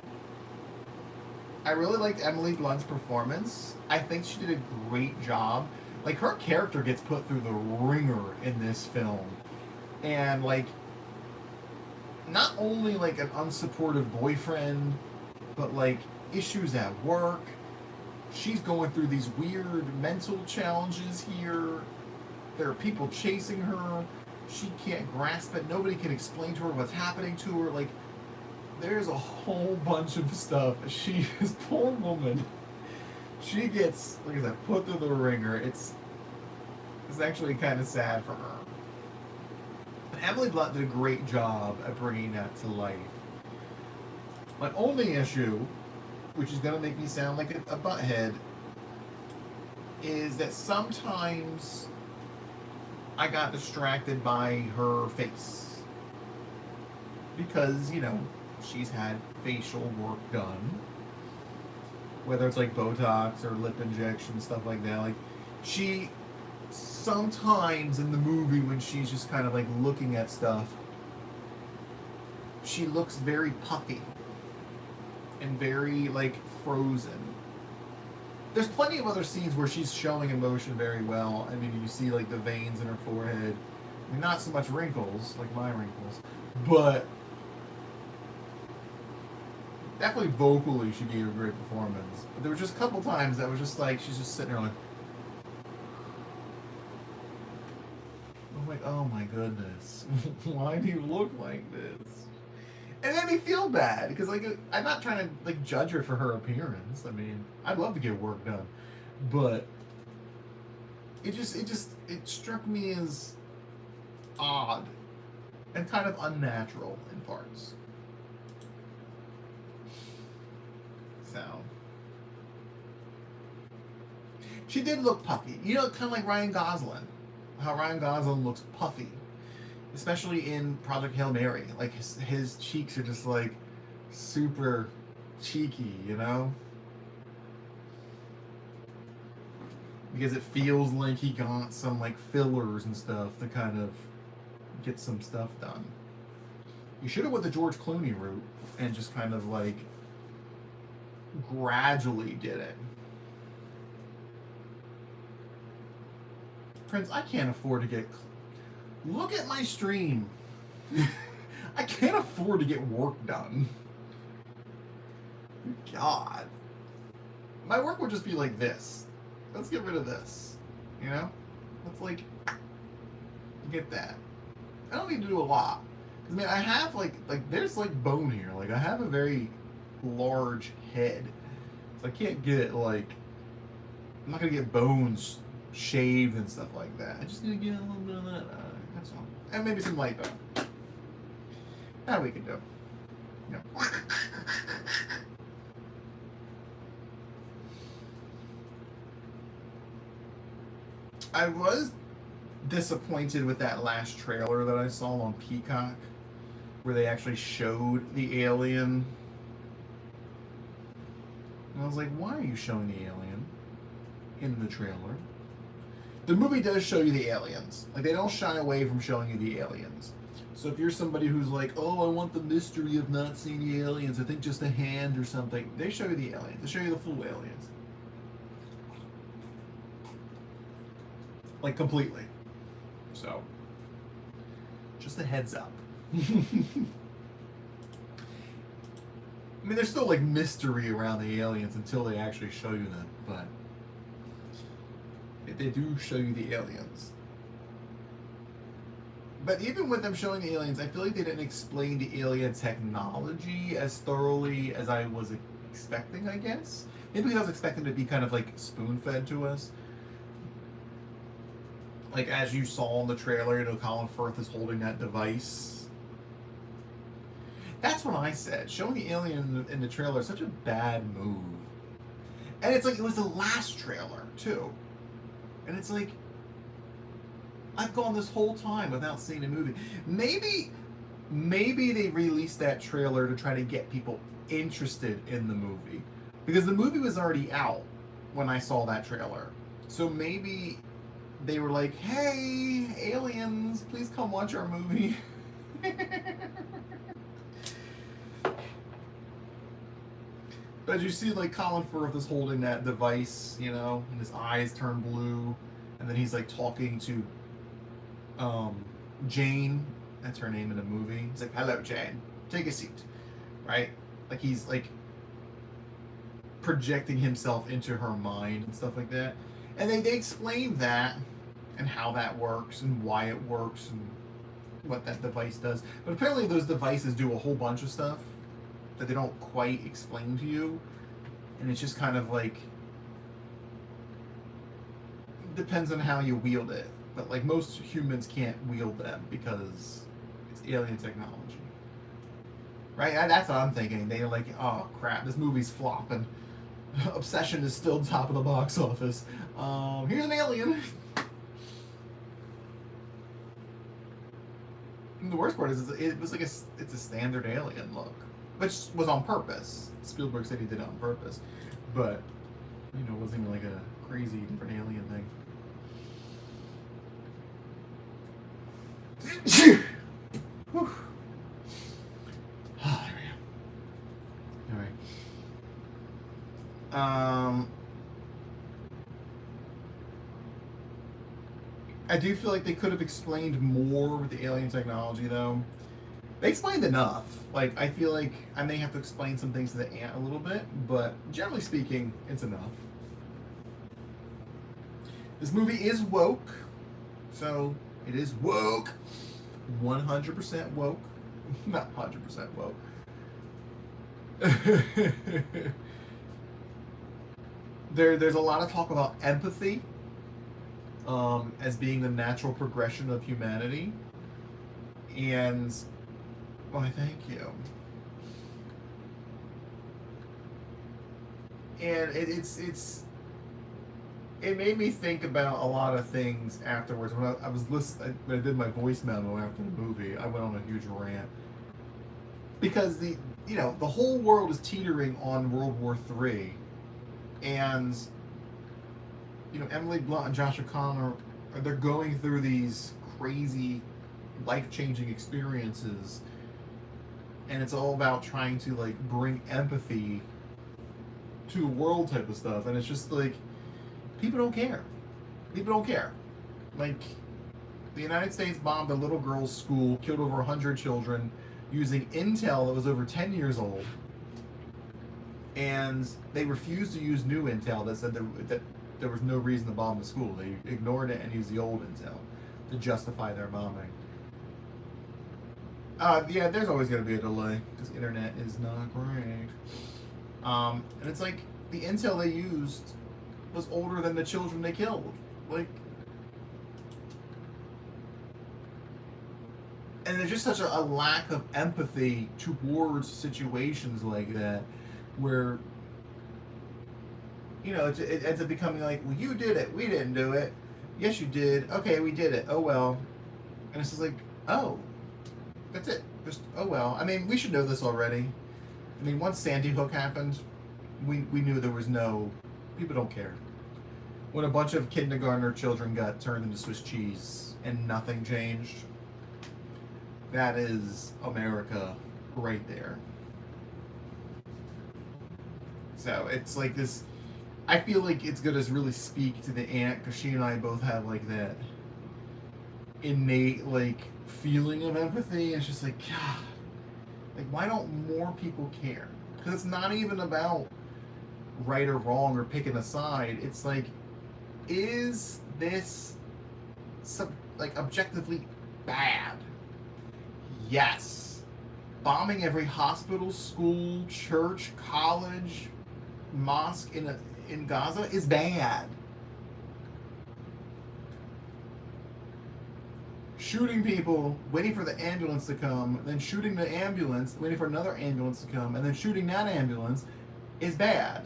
I really liked Emily Blunt's performance. I think she did a great job. Like, her character gets put through the ringer in this film. And, like, not only, like, an unsupportive boyfriend, but, like, issues at work. She's going through these weird mental challenges here. There are people chasing her. She can't grasp it. Nobody can explain to her what's happening to her. Like, there's a whole bunch of stuff. This poor woman, she gets, like I said, put through the ringer. It's actually kind of sad for her. And Emily Blunt did a great job at bringing that to life. My only issue, which is going to make me sound like a butthead, is that sometimes I got distracted by her face. Because, she's had facial work done. Whether it's like Botox or lip injection, stuff like that. Like, she sometimes in the movie when she's just kind of like looking at stuff, she looks very puffy and very like frozen. There's plenty of other scenes where she's showing emotion very well. I mean, you see like the veins in her forehead. I mean, not so much wrinkles, like my wrinkles, but definitely vocally she gave a great performance. But there were just a couple times that was just like, she's just sitting there like, I'm like, oh my goodness, why do you look like this? And it made me feel bad, because like, I'm not trying to like judge her for her appearance. I mean, I'd love to get work done, but it struck me as odd and kind of unnatural in parts. So she did look puffy, kind of like Ryan Gosling. How Ryan Gosling looks puffy, especially in Project Hail Mary. Like his cheeks are just like super cheeky, because it feels like he got some like fillers and stuff to kind of get some stuff done. You should have went the George Clooney route and just kind of like gradually did it. Prince, I can't afford to get... Look at my stream. I can't afford to get work done. God. My work would just be like this. Let's get rid of this. Let's like get that. I don't need to do a lot. I mean, I have like there's like bone here. Like I have a very large head. So I can't get like, I'm not gonna get bones shaved and stuff like that. I just need to get a little bit of that. That's all. And maybe some lipo. That we can do. I was disappointed with that last trailer that I saw on Peacock, where they actually showed the alien. And I was like, why are you showing the alien in the trailer? The movie does show you the aliens. Like, they don't shy away from showing you the aliens. So if you're somebody who's like, oh, I want the mystery of not seeing the aliens, I think just a hand or something, they show you the aliens. They show you the full aliens. Like, completely. So, just a heads up. I mean, there's still, like, mystery around the aliens until they actually show you them, but they do show you the aliens. But even with them showing the aliens, I feel like they didn't explain the alien technology as thoroughly as I was expecting, I guess. Maybe because I was expecting it to be kind of, like, spoon-fed to us. Like, as you saw in the trailer, Colin Firth is holding that device. That's what I said. Showing the alien in the trailer is such a bad move. And it's like, it was the last trailer, too. And it's like, I've gone this whole time without seeing a movie. Maybe they released that trailer to try to get people interested in the movie. Because the movie was already out when I saw that trailer. So maybe they were like, hey, aliens, please come watch our movie. But you see, like, Colin Firth is holding that device, you know, and his eyes turn blue, and then he's like talking to Jane. That's her name in the movie. He's like, "Hello, Jane. Take a seat." Right? Like he's like projecting himself into her mind and stuff like that. And they explain that and how that works and why it works and what that device does. But apparently those devices do a whole bunch of stuff that they don't quite explain to you, and it's just kind of like depends on how you wield it. But like most humans can't wield them because it's alien technology, right? That's what I'm thinking. They're like, oh crap, this movie's flopping. Obsession is still top of the box office. Here's an alien. And the worst part is it was like it's a standard alien look, which was on purpose. Spielberg said he did it on purpose, but you know, it wasn't like a crazy different alien thing. Whew. Oh, there we go. All right. I do feel like they could have explained more with the alien technology, though. They explained enough. Like, I feel like I may have to explain some things to the ant a little bit, but generally speaking, it's enough. This movie is woke, so it is woke. 100% woke. Not 100% woke. There's a lot of talk about empathy as being the natural progression of humanity. And, why, thank you. And it made me think about a lot of things afterwards. When I was listening, when I did my voice memo after the movie, I went on a huge rant because the whole world is teetering on World War III, and Emily Blunt and Josh O'Connor, they're going through these crazy, life-changing experiences, and it's all about trying to like bring empathy to the world type of stuff, and it's just like. People don't care. People don't care. Like, the United States bombed a little girl's school, killed over 100 children, using intel that was over 10 years old. And they refused to use new intel that said that there was no reason to bomb the school. They ignored it and used the old intel to justify their bombing. Yeah, there's always going to be a delay, because the internet is not great. And it's like, the intel they used was older than the children they killed. Like, and there's just such a lack of empathy towards situations like that, where it ends up becoming like, well, you did it, we didn't do it. Yes, you did. Okay, we did it. Oh well. And it's just like, oh, that's it. Just oh well. I mean, we should know this already. I mean, once Sandy Hook happened, we knew there was no. People don't care. When a bunch of kindergartner children got turned into Swiss cheese and nothing changed, that is America right there. So it's like this. I feel like it's going to really speak to the aunt, because she and I both have like that innate like feeling of empathy. It's just like, God, like why don't more people care? Because it's not even about right or wrong or picking a side. It's like, is this like objectively bad? Yes. Bombing every hospital, school, church, college, mosque in Gaza is bad. shooting people, waiting for the ambulance to come, then shooting the ambulance, waiting for another ambulance to come, and then shooting that ambulance is bad.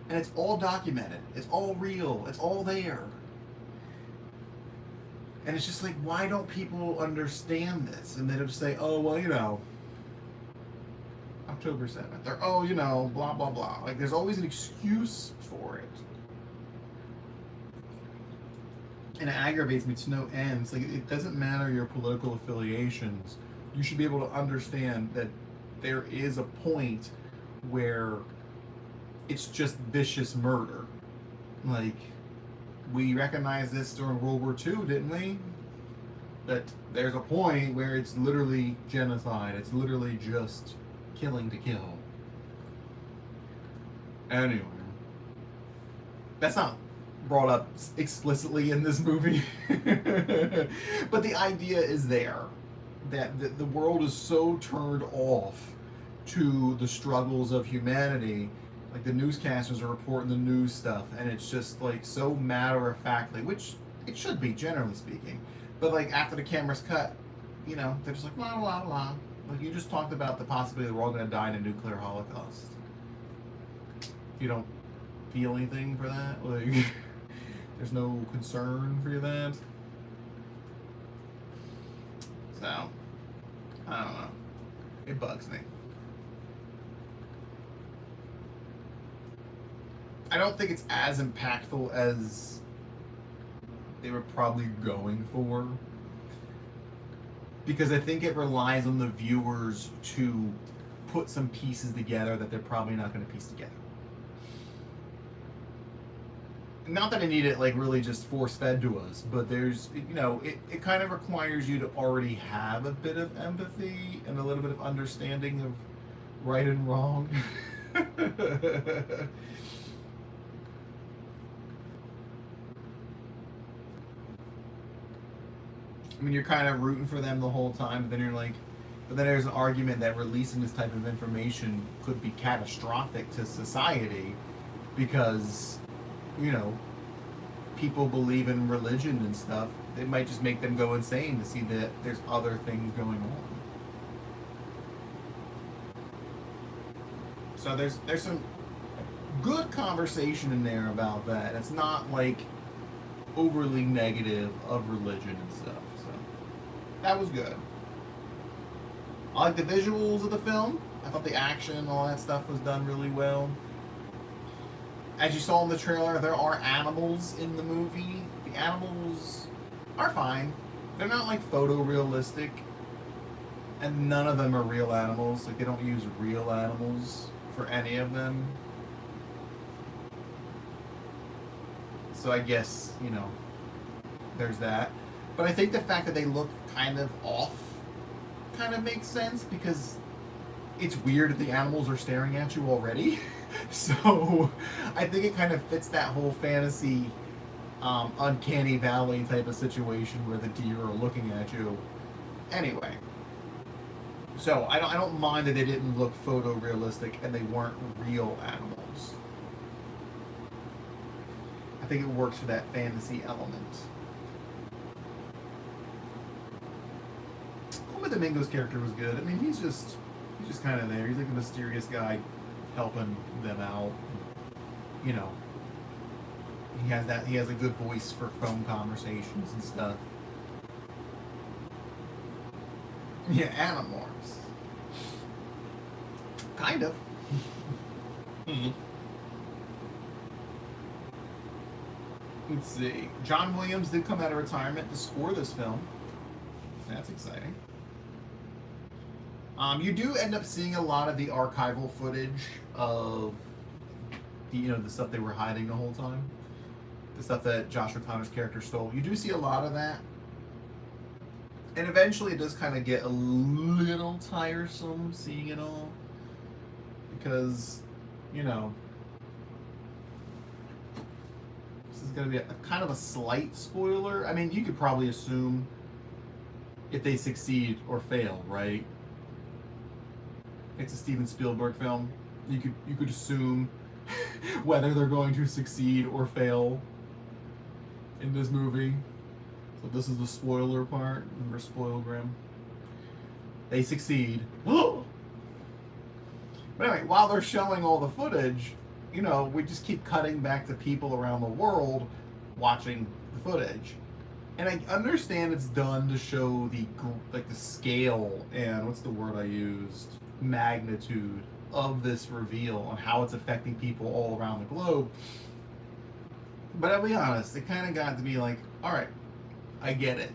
And it's all documented. It's all real. It's all there. And it's just like, why don't people understand this? And they'll just say, oh, well, you know, October 7th. Or, oh, you know, blah, blah, blah. Like, there's always an excuse for it. And it aggravates me to no end. It's like, it doesn't matter your political affiliations. You should be able to understand that there is a point where it's just vicious murder. Like, we recognized this during World War II, didn't we? That there's a point where it's literally genocide. It's literally just killing to kill. Anyway, that's not brought up explicitly in this movie. But the idea is there. That the world is so turned off to the struggles of humanity. Like, the newscasters are reporting the news stuff, and it's just like so matter-of-factly, which it should be, generally speaking. But like, after the camera's cut, you know, they're just like, blah, blah, blah. Like, you just talked about the possibility that we're all going to die in a nuclear holocaust. You don't feel anything for that? Like, there's no concern for that? So, I don't know. It bugs me. I don't think it's as impactful as they were probably going for, because I think it relies on the viewers to put some pieces together that they're probably not going to piece together. Not that I need it like really just force-fed to us, but there's, you know, it kind of requires you to already have a bit of empathy and a little bit of understanding of right and wrong. I mean, you're kind of rooting for them the whole time, but then you're like, but then there's an argument that releasing this type of information could be catastrophic to society because, you know, people believe in religion and stuff. It might just make them go insane to see that there's other things going on. So there's some good conversation in there about that. It's not like overly negative of religion and stuff. So that was good. I like the visuals of the film. I thought the action and all that stuff was done really well. As you saw in the trailer, there are animals in the movie. The animals are fine. They're not like photorealistic, and none of them are real animals. Like, they don't use real animals for any of them. So I guess, you know, there's that. But I think the fact that they look kind of off kind of makes sense, because it's weird that the animals are staring at you already. So I think it kind of fits that whole fantasy, uncanny valley type of situation where the deer are looking at you. Anyway, so I don't mind that they didn't look photorealistic and they weren't real animals. I think it works for that fantasy element. Uma Domingo's character was good. I mean, he's just kind of there. He's like a mysterious guy helping them out. You know, he has a good voice for phone conversations and stuff. Yeah, Animorphs. Kind of. Let's see. John Williams did come out of retirement to score this film. That's exciting. You do end up seeing a lot of the archival footage of the stuff they were hiding the whole time. The stuff that Josh O'Connor's character stole. You do see a lot of that. And eventually it does kind of get a little tiresome seeing it all. Because, you know, this is going to be a kind of a slight spoiler. I mean, you could probably assume if they succeed or fail, right? It's a Steven Spielberg film. You could assume whether they're going to succeed or fail in this movie. So this is the spoiler part. Remember Spoilgrim? They succeed. But anyway, while they're showing all the footage, you know, we just keep cutting back to people around the world watching the footage. And I understand it's done to show the scale and what's the word I used, magnitude of this reveal and how it's affecting people all around the globe. But I'll be honest, it kind of got to be like, all right, I get it,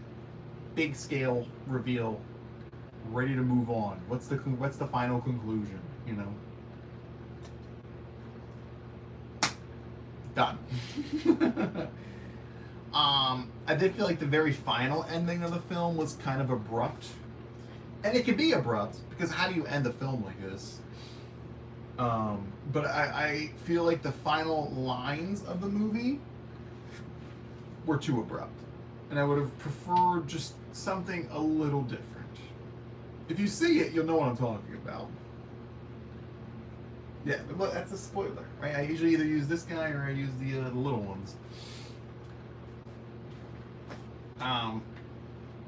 big scale reveal, ready to move on. What's the final conclusion? You know, done. I did feel like the very final ending of the film was kind of abrupt. And it can be abrupt, because how do you end a film like this? But I feel like the final lines of the movie were too abrupt. And I would have preferred just something a little different. If you see it, you'll know what I'm talking about. Yeah, but that's a spoiler, right? I usually either use this guy or I use the little ones.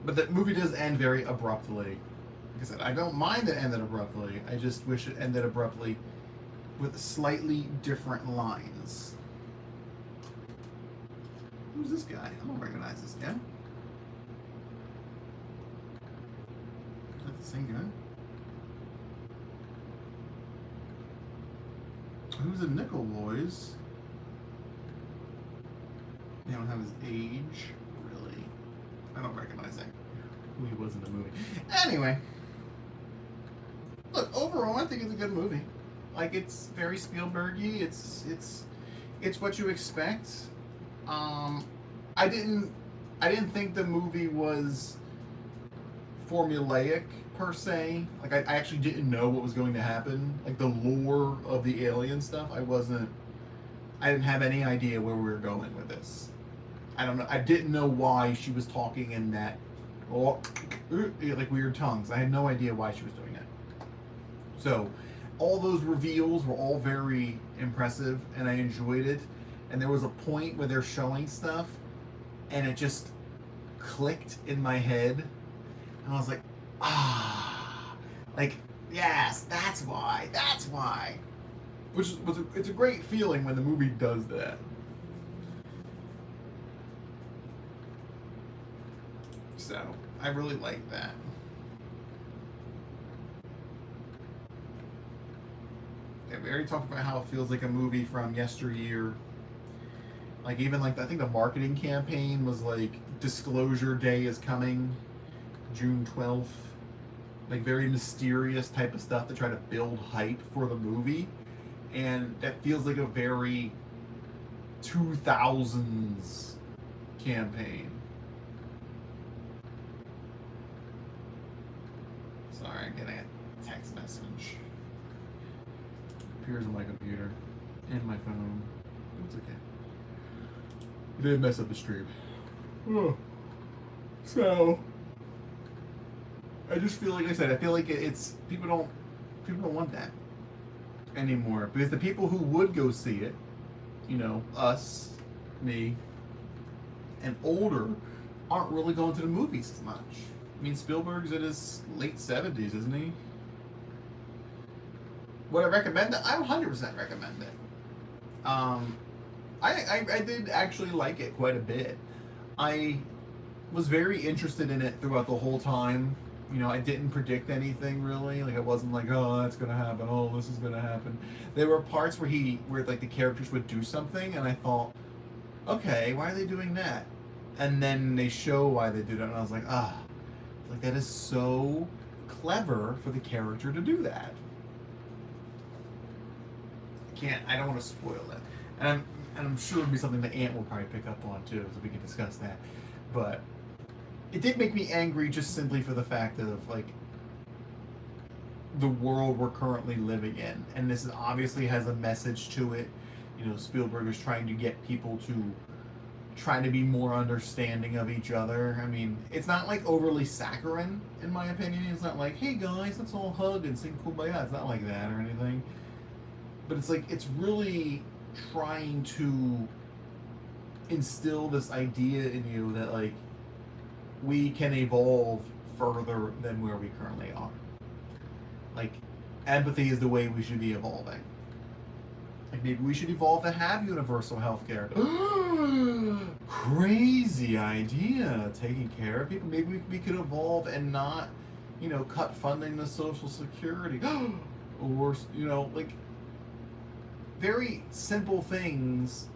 But the movie does end very abruptly. Like I said, I don't mind it ended abruptly. I just wish it ended abruptly with slightly different lines. Who's this guy? I don't recognize this guy. Is that the same guy? Who's the Nickel Boys? They don't have his age. Really? I don't recognize that. Who he was in the movie. Anyway. Look, overall, I think it's a good movie. Like, it's very Spielberg-y. It's what you expect. I didn't think the movie was formulaic per se. Like, I actually didn't know what was going to happen. Like, the lore of the alien stuff, I didn't have any idea where we were going with this. I don't know. I didn't know why she was talking in that, like weird tongues. I had no idea why she was doing that. So, all those reveals were all very impressive, and I enjoyed it. And there was a point where they're showing stuff, and it just clicked in my head. And I was like, like, yes, that's why. It's a great feeling when the movie does that. So, I really like that. Yeah, we already talked about how it feels like a movie from yesteryear. Like, even like, I think the marketing campaign was like, Disclosure Day is coming, June 12th. Like, very mysterious type of stuff to try to build hype for the movie. And that feels like a very 2000s campaign. Sorry, I'm getting a text message. It appears on my computer and my phone. It's okay. It didn't mess up the stream. So I just feel like I said, I feel like it's people don't want that anymore, because the people who would go see it, you know, us, me, and older, aren't really going to the movies as much. I mean, Spielberg's in his late 70s, isn't he? Would I recommend it? I 100% recommend it. I did actually like it quite a bit. I was very interested in it throughout the whole time. You know, I didn't predict anything really. Like, it wasn't like, oh, that's gonna happen. Oh, this is gonna happen. There were parts where like the characters would do something, and I thought, okay, why are they doing that? And then they show why they did it, and I was like, like, that is so clever for the character to do that. I don't want to spoil it. And I'm sure it'll be something that Ant will probably pick up on too, so we can discuss that. But it did make me angry just simply for the fact of, like, the world we're currently living in. And this obviously has a message to it. You know, Spielberg is trying to get people to try to be more understanding of each other. I mean, it's not like overly saccharine, in my opinion. It's not like, hey guys, let's all hug and sing Kumbaya. It's not like that or anything. But it's like, it's really trying to instill this idea in you that, like, we can evolve further than where we currently are. Like, empathy is the way we should be evolving. Like, maybe we should evolve to have universal health care. Crazy idea. Taking care of people. Maybe we could evolve and not, cut funding to Social Security. Or, like, very simple things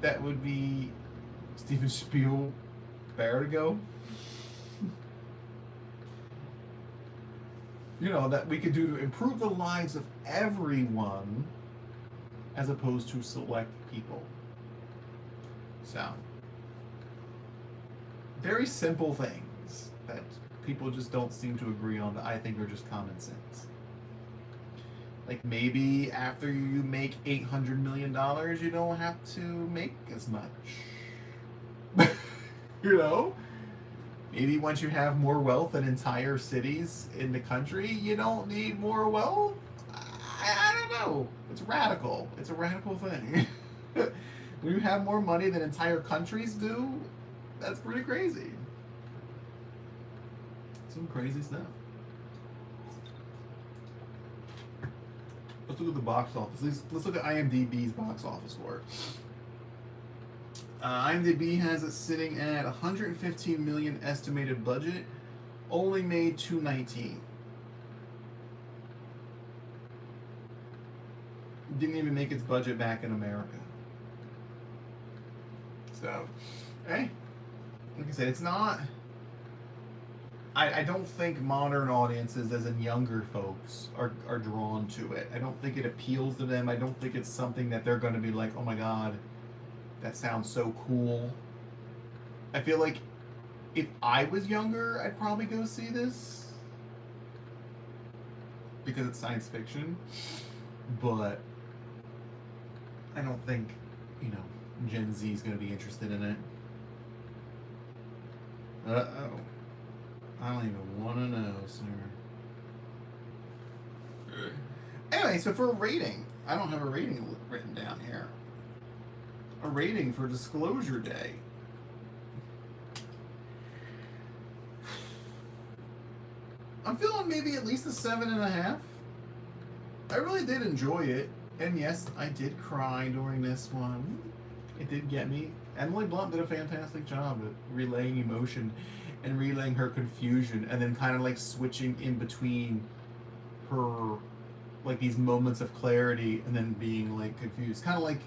that would be Steven Spielberg. That we could do to improve the lives of everyone as opposed to select people. So, very simple things that people just don't seem to agree on that I think are just common sense. Like, maybe after you make $800 million, you don't have to make as much. Maybe once you have more wealth than entire cities in the country, you don't need more wealth. I don't know. It's radical. It's a radical thing. When you have more money than entire countries do, that's pretty crazy. Some crazy stuff. Let's look at the box office. Let's look at IMDb's box office for it. IMDb has it sitting at 115 million estimated budget, only made 219. Didn't even make its budget back in America. So, hey, like I said, it's not. I don't think modern audiences, as in younger folks, are drawn to it. I don't think it appeals to them. I don't think it's something that they're going to be like, oh my god, that sounds so cool. I feel like if I was younger, I'd probably go see this because it's science fiction. But I don't think, Gen Z is going to be interested in it. Uh-oh. I don't even want to know, sir. Anyway, so for a rating, I don't have a rating written down here. A rating for Disclosure Day. I'm feeling maybe at least a 7.5. I really did enjoy it. And yes, I did cry during this one. It did get me. Emily Blunt did a fantastic job at relaying emotion and relaying her confusion, and then kind of like switching in between her, like, these moments of clarity and then being like confused. Kind of like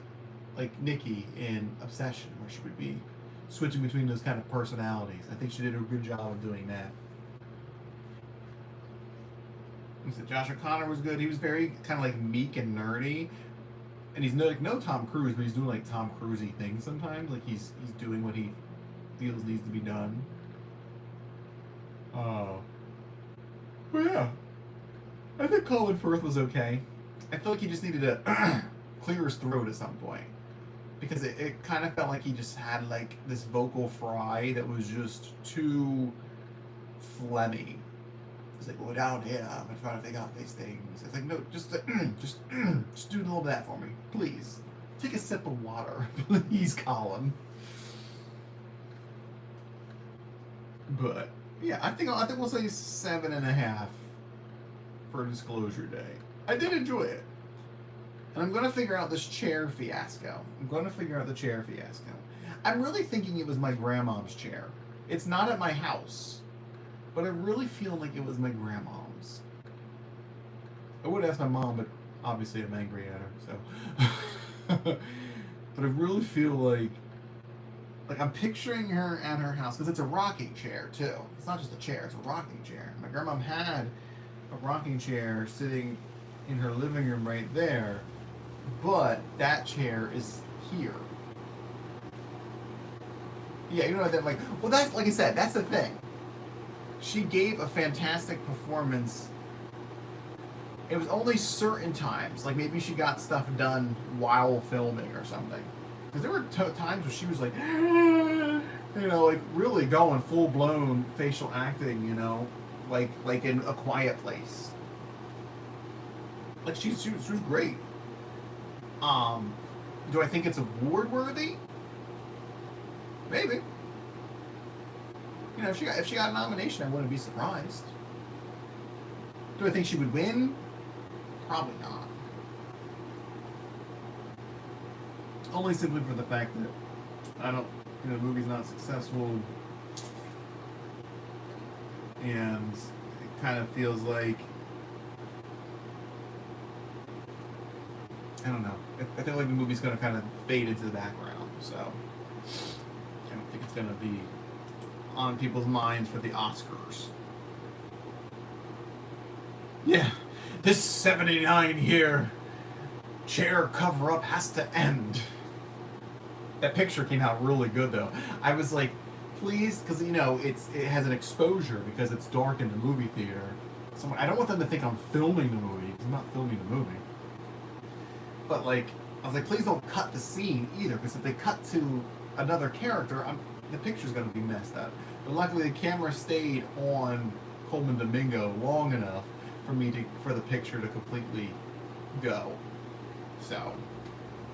Nikki in Obsession, where she would be switching between those kind of personalities. I think she did a good job of doing that. Josh O'Connor was good. He was very kind of like meek and nerdy, and he's no Tom Cruise, but he's doing like Tom Cruise-y things sometimes. Like he's doing what he feels needs to be done. But yeah, I think Colin Firth was okay. I feel like he just needed to clear his throat at some point, because it kind of felt like he just had like this vocal fry that was just too phlegmy. It's like, well, down here, I'm trying to figure out these things. It's like, no, just do a little bit of that for me, please. Take a sip of water, please, Colin. But yeah, I think we'll say 7.5 for Disclosure Day. I did enjoy it, and I'm gonna figure out this chair fiasco. I'm really thinking it was my grandma's chair. It's not at my house, but I really feel like it was my grandma's. I would ask my mom, but obviously I'm angry at her, so. But I really feel like I'm picturing her at her house, because it's a rocking chair too. It's not just a chair, it's a rocking chair. My grandma had a rocking chair sitting in her living room right there, but that chair is here. Yeah, you know that, like, well, that's, like I said, that's the thing. She gave a fantastic performance. It was only certain times, like maybe she got stuff done while filming or something. Because there were times where she was like, like really going full blown facial acting, like in A Quiet Place. Like she was great. Do I think it's award worthy? Maybe. You know, if she got a nomination, I wouldn't be surprised. Do I think she would win? Probably not. Only simply for the fact that the movie's not successful, and it kind of feels like, I don't know. I feel like the movie's going to kind of fade into the background, so I don't think it's going to be on people's minds for the Oscars. Yeah, this 79-year chair cover-up has to end. That picture came out really good, though. I was like, please, because it has an exposure because it's dark in the movie theater. So I don't want them to think I'm filming the movie, because I'm not filming the movie. But I was like, please don't cut the scene either, because if they cut to another character, the picture's going to be messed up. But luckily, the camera stayed on Coleman Domingo long enough for the picture to completely go. So,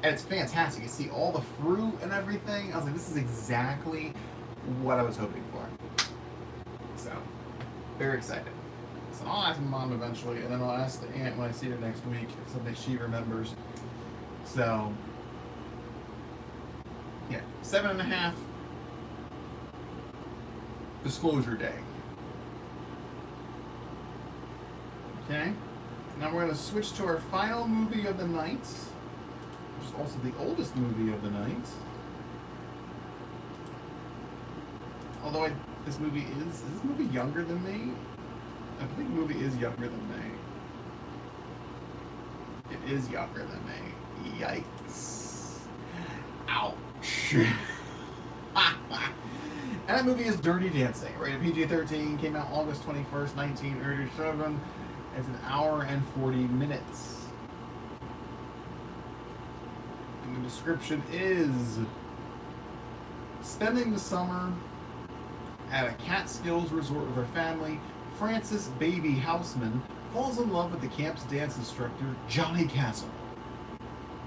and it's fantastic. You see all the fruit and everything. I was like, this is exactly what I was hoping for. So, very excited. So I'll ask my mom eventually, and then I'll ask the aunt when I see her next week if something she remembers. So, yeah, 7.5. Disclosure Day. Okay, now we're going to switch to our final movie of the night, which is also the oldest movie of the night. Although this movie is this movie younger than me? I think the movie is younger than me. It is younger than me. Yikes. Ouch. And that movie is Dirty Dancing, rated PG-13, came out August 21st, 1987. It's an hour and 40 minutes. And the description is: spending the summer at a Catskills resort with her family, Frances Baby Houseman falls in love with the camp's dance instructor, Johnny Castle.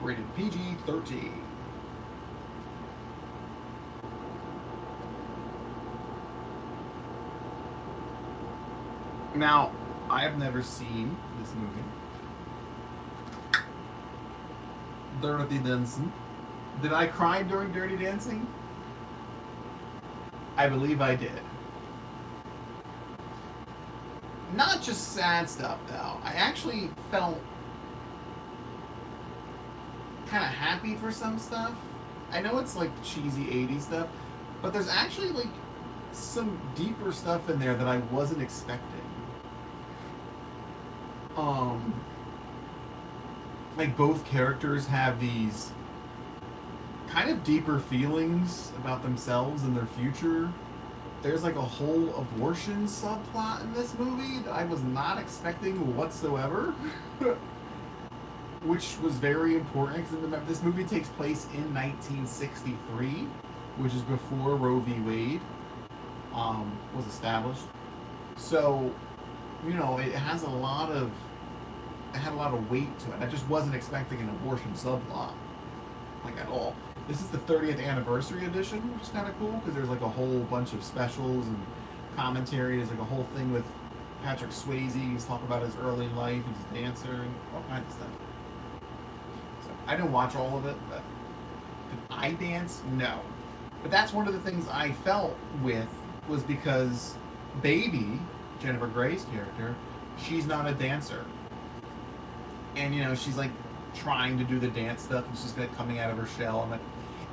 Rated PG-13. Now, I have never seen this movie. Dirty Dancing. Did I cry during Dirty Dancing? I believe I did. Not just sad stuff, though. I actually felt kind of happy for some stuff. I know it's like cheesy 80s stuff, but there's actually like some deeper stuff in there that I wasn't expecting. Like both characters have these kind of deeper feelings about themselves and their future. There's like a whole abortion subplot in this movie that I was not expecting whatsoever. Which was very important because this movie takes place in 1963, which is before Roe v. Wade was established. So, it has a lot of weight to it. I just wasn't expecting an abortion subplot, like at all. This is the 30th anniversary edition, which is kind of cool because there's like a whole bunch of specials and commentary. There's like a whole thing with Patrick Swayze. He's talking about his early life, he's a dancer, and all kinds of stuff. So I didn't watch all of it, but did I dance? No. But that's one of the things I felt with was because Baby, Jennifer Grey's character, she's not a dancer. And, she's like trying to do the dance stuff and she's like coming out of her shell. And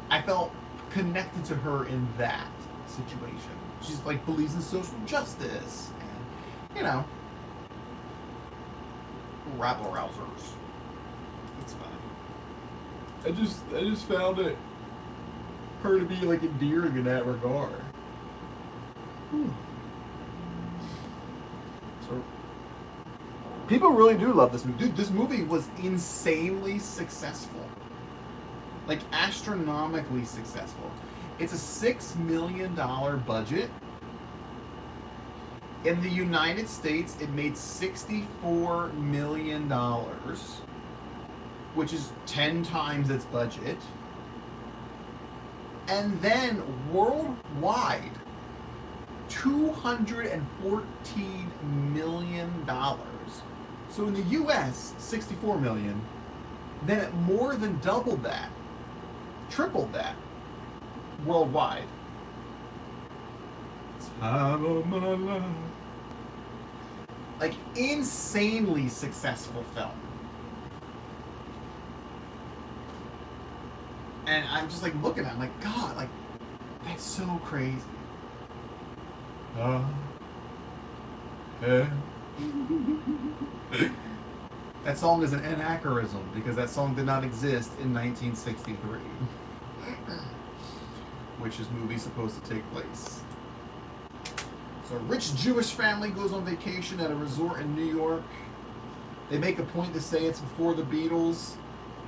I felt connected to her in that situation. She's like believes in social justice and, rabble rousers. It's fun. I just found her to be like endearing in that regard. So people really do love this movie. Dude, this movie was insanely successful. Like astronomically successful. It's a $6 million budget. In the United States, it made $64 million, which is 10 times its budget. And then worldwide, $214 million. So in the US, 64 million. Then it more than doubled that, tripled that worldwide. Time of my life. Like, insanely successful film. And I'm just like looking at it, I'm like, God, like, that's so crazy. That song is an anachronism because that song did not exist in 1963, which is movie supposed to take place. So a rich Jewish family goes on vacation at a resort in New York. They make a point to say it's before the Beatles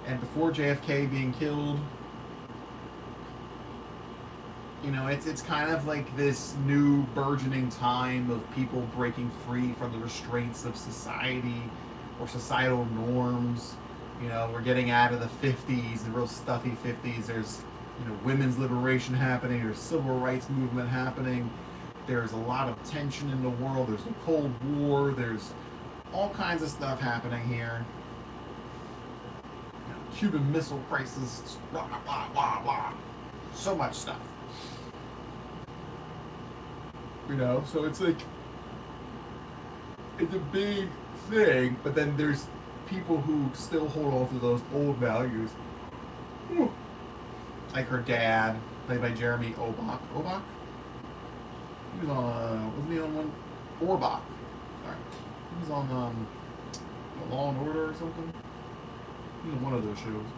and before JFK being killed. You know, it's kind of like this new burgeoning time of people breaking free from the restraints of society or societal norms. You know, we're getting out of the 50s, the real stuffy 50s. There's, you know, women's liberation happening. There's civil rights movement happening. There's a lot of tension in the world. There's the Cold War. There's all kinds of stuff happening here. You know, Cuban Missile Crisis, blah, blah, blah, blah. So much stuff. You know, so it's like, it's a big thing, but then there's people who still hold on to those old values. Like her dad, played by Jeremy Orbach. Orbach? He was on, wasn't he on one? Orbach. Sorry. He was on Law and Order or something. He was on one of those shows.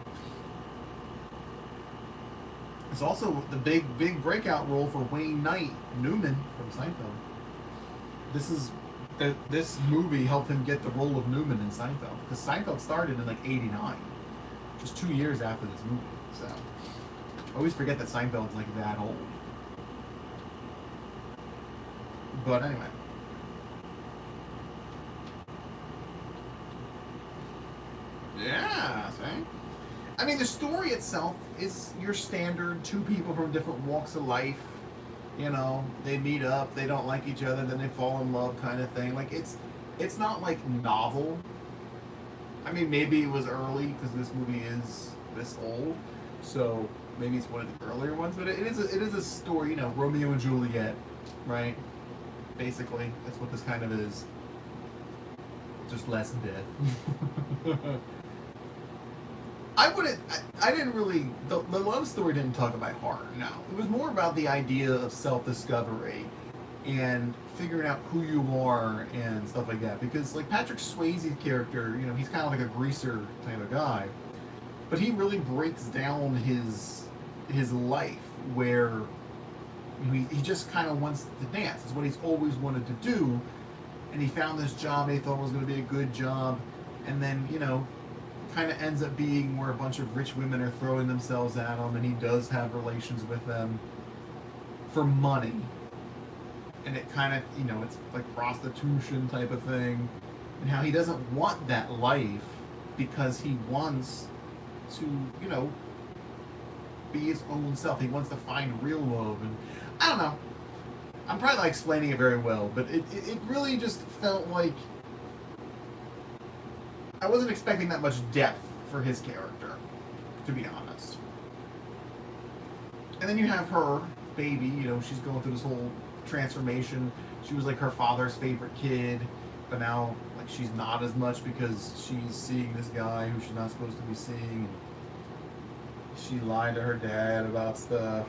It's also the big breakout role for Wayne Knight, Newman from Seinfeld. This movie helped him get the role of Newman in Seinfeld, because Seinfeld started in like '89, just 2 years after this movie. So I always forget that Seinfeld's like that old. But anyway. Yeah, see? I mean, the story itself is your standard two people from different walks of life. You know, they meet up, they don't like each other, then they fall in love kind of thing. Like, it's not like novel. I mean, maybe it was early because this movie is this old, so maybe it's one of the earlier ones. But it is a story, you know, Romeo and Juliet, right? Basically, that's what this kind of is. Just less death. I didn't really, the love story didn't talk about heart, no. It was more about the idea of self-discovery and figuring out who you are and stuff like that. Because, like, Patrick Swayze's character, you know, he's kind of like a greaser type of guy. But he really breaks down his life where he just kind of wants to dance. It's what he's always wanted to do. And he found this job and he thought it was going to be a good job. And then, you know, kind of ends up being where a bunch of rich women are throwing themselves at him, and he does have relations with them for money. And it kind of, you know, it's like prostitution type of thing. And how he doesn't want that life because he wants to, you know, be his own self. He wants to find real love. And I don't know. I'm probably not explaining it very well, but it really just felt like I wasn't expecting that much depth for his character, to be honest. And then you have her baby, you know, she's going through this whole transformation. She was like her father's favorite kid, but now like she's not as much because she's seeing this guy who she's not supposed to be seeing. She lied to her dad about stuff.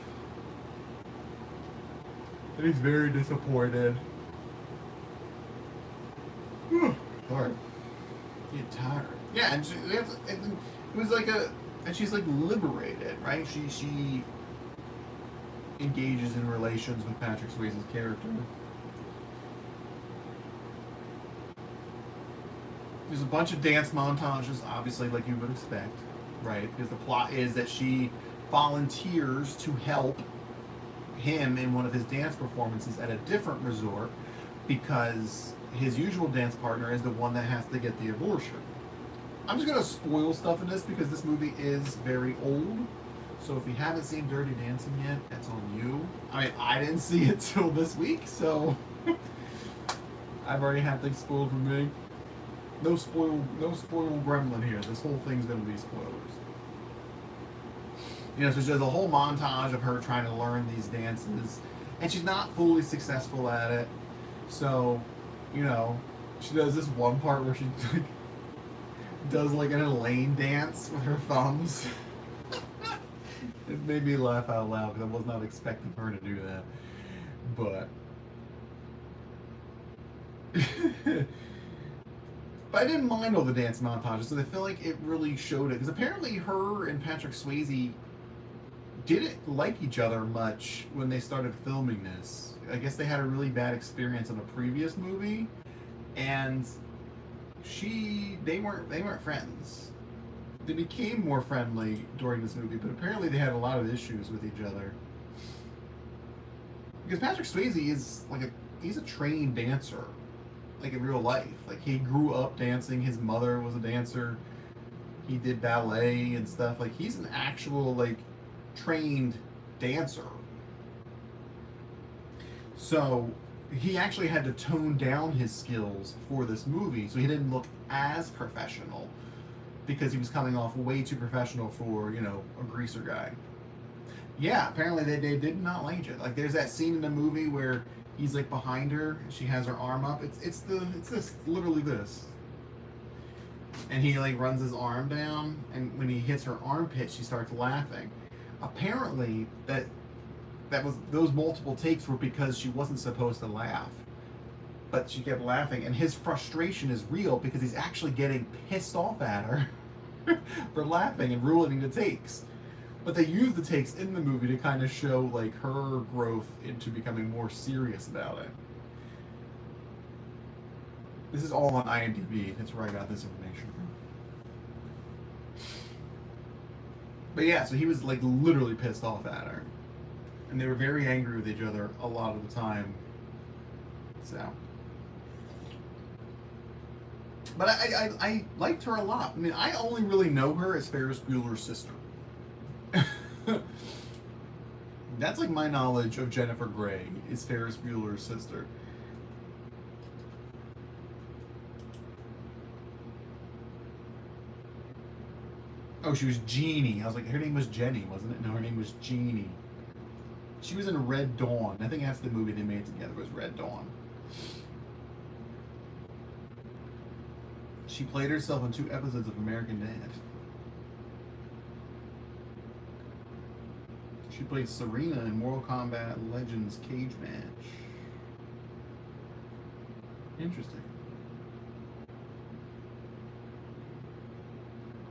And he's very disappointed. Sorry. Get tired. Yeah, and it was like and she's like liberated, right? She engages in relations with Patrick Swayze's character. There's a bunch of dance montages, obviously, like you would expect, right? Because the plot is that she volunteers to help him in one of his dance performances at a different resort because his usual dance partner is the one that has to get the abortion. I'm just going to spoil stuff in this because this movie is very old. So if you haven't seen Dirty Dancing yet, that's on you. I mean, I didn't see it till this week, so I've already had things spoiled for me. No spoil gremlin here. This whole thing's gonna be spoilers. You know, so there's a whole montage of her trying to learn these dances, and she's not fully successful at it. So, you know, she does this one part where she like, does like an Elaine dance with her thumbs. It made me laugh out loud because I was not expecting her to do that. But but I didn't mind all the dance montages, so I feel like it really showed it. Because apparently her and Patrick Swayze didn't like each other much when they started filming this. I guess they had a really bad experience on a previous movie, and they weren't friends. They became more friendly during this movie, but apparently they had a lot of issues with each other. Because Patrick Swayze is he's a trained dancer, like in real life. Like he grew up dancing. His mother was a dancer. He did ballet and stuff. Like he's an actual trained dancer. So he actually had to tone down his skills for this movie, so he didn't look as professional, because he was coming off way too professional for, you know, a greaser guy. Yeah, apparently they did not like it. Like there's that scene in the movie where he's like behind her, she has her arm up. It's literally this. And he like runs his arm down, and when he hits her armpit, she starts laughing. Apparently those multiple takes were because she wasn't supposed to laugh. But she kept laughing, and his frustration is real because he's actually getting pissed off at her for laughing and ruining the takes. But they use the takes in the movie to kind of show like her growth into becoming more serious about it. This is all on IMDb. That's where I got this information from. But yeah, so he was like literally pissed off at her, and they were very angry with each other a lot of the time. So. But I liked her a lot. I mean, I only really know her as Ferris Bueller's sister. That's like my knowledge of Jennifer Grey, is Ferris Bueller's sister. Oh, she was Jeannie. I was like, her name was Jenny, wasn't it? No, her name was Jeannie. She was in Red Dawn. I think that's the movie they made together, was Red Dawn. She played herself in 2 episodes of American Dad. She played Serena in Mortal Kombat Legends Cage Match. Interesting.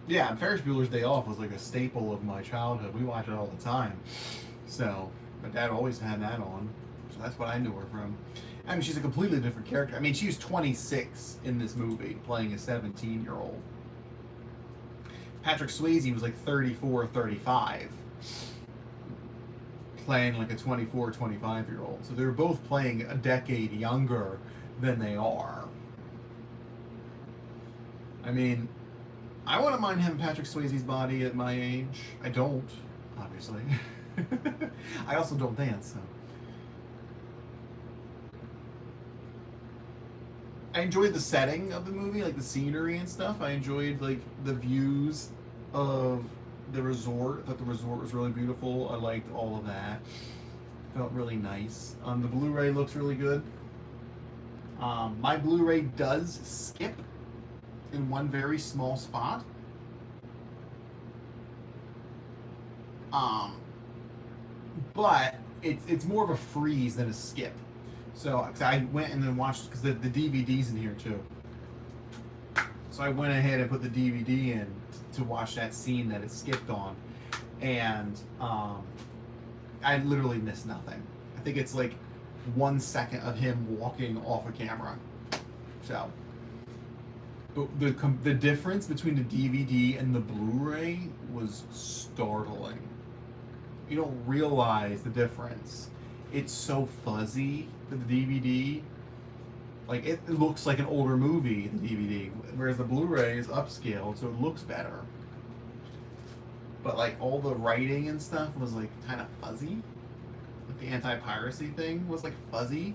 Yeah, Ferris Bueller's Day Off was like a staple of my childhood. We watched it all the time. So, my dad always had that on. So that's what I knew her from. I mean, she's a completely different character. I mean, she was 26 in this movie, playing a 17-year-old. Patrick Swayze was like 34 or 35, playing like a 24 or 25-year-old. So they were both playing a decade younger than they are. I mean, I wouldn't mind having Patrick Swayze's body at my age. I don't, obviously. I also don't dance, so. I enjoyed the setting of the movie, like the scenery and stuff. I enjoyed like the views of the resort. I thought the resort was really beautiful. I liked all of that. Felt really nice. The Blu-ray looks really good. My Blu-ray does skip in one very small spot. But it's more of a freeze than a skip. So I went and then watched, because the DVD's in here too. So I went ahead and put the DVD in to watch that scene that it skipped on, and I literally missed nothing. I think it's like 1 second of him walking off a camera. So, but the difference between the DVD and the Blu-ray was startling. You don't realize the difference. It's so fuzzy, the DVD. Like, it looks like an older movie, the DVD, whereas the Blu-ray is upscaled, so it looks better. but like all the writing and stuff was like kind of fuzzy. Like the anti-piracy thing was like fuzzy.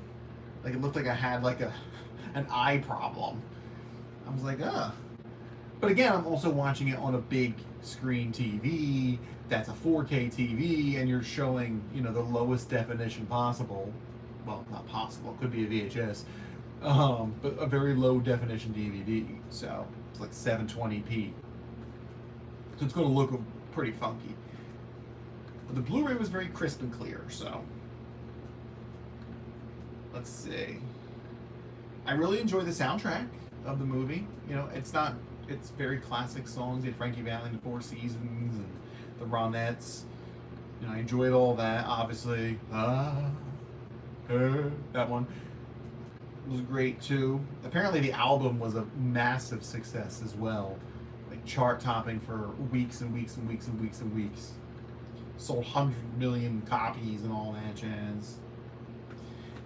Like it looked like I had like a an eye problem. I was like, ugh. But again, I'm also watching it on a big screen TV. That's a 4K TV, and you're showing, the lowest definition possible. Well, not possible. It could be a VHS, but a very low definition DVD. So it's like 720p. So it's going to look pretty funky. But the Blu-ray was very crisp and clear. So let's see. I really enjoy the soundtrack of the movie. It's very classic songs. You had Frankie Valli and the Four Seasons and the Ronettes. I enjoyed all that, obviously. That one was great too. Apparently the album was a massive success as well. Like chart topping for weeks and weeks and weeks and weeks and weeks. Sold 100 million copies and all that jazz.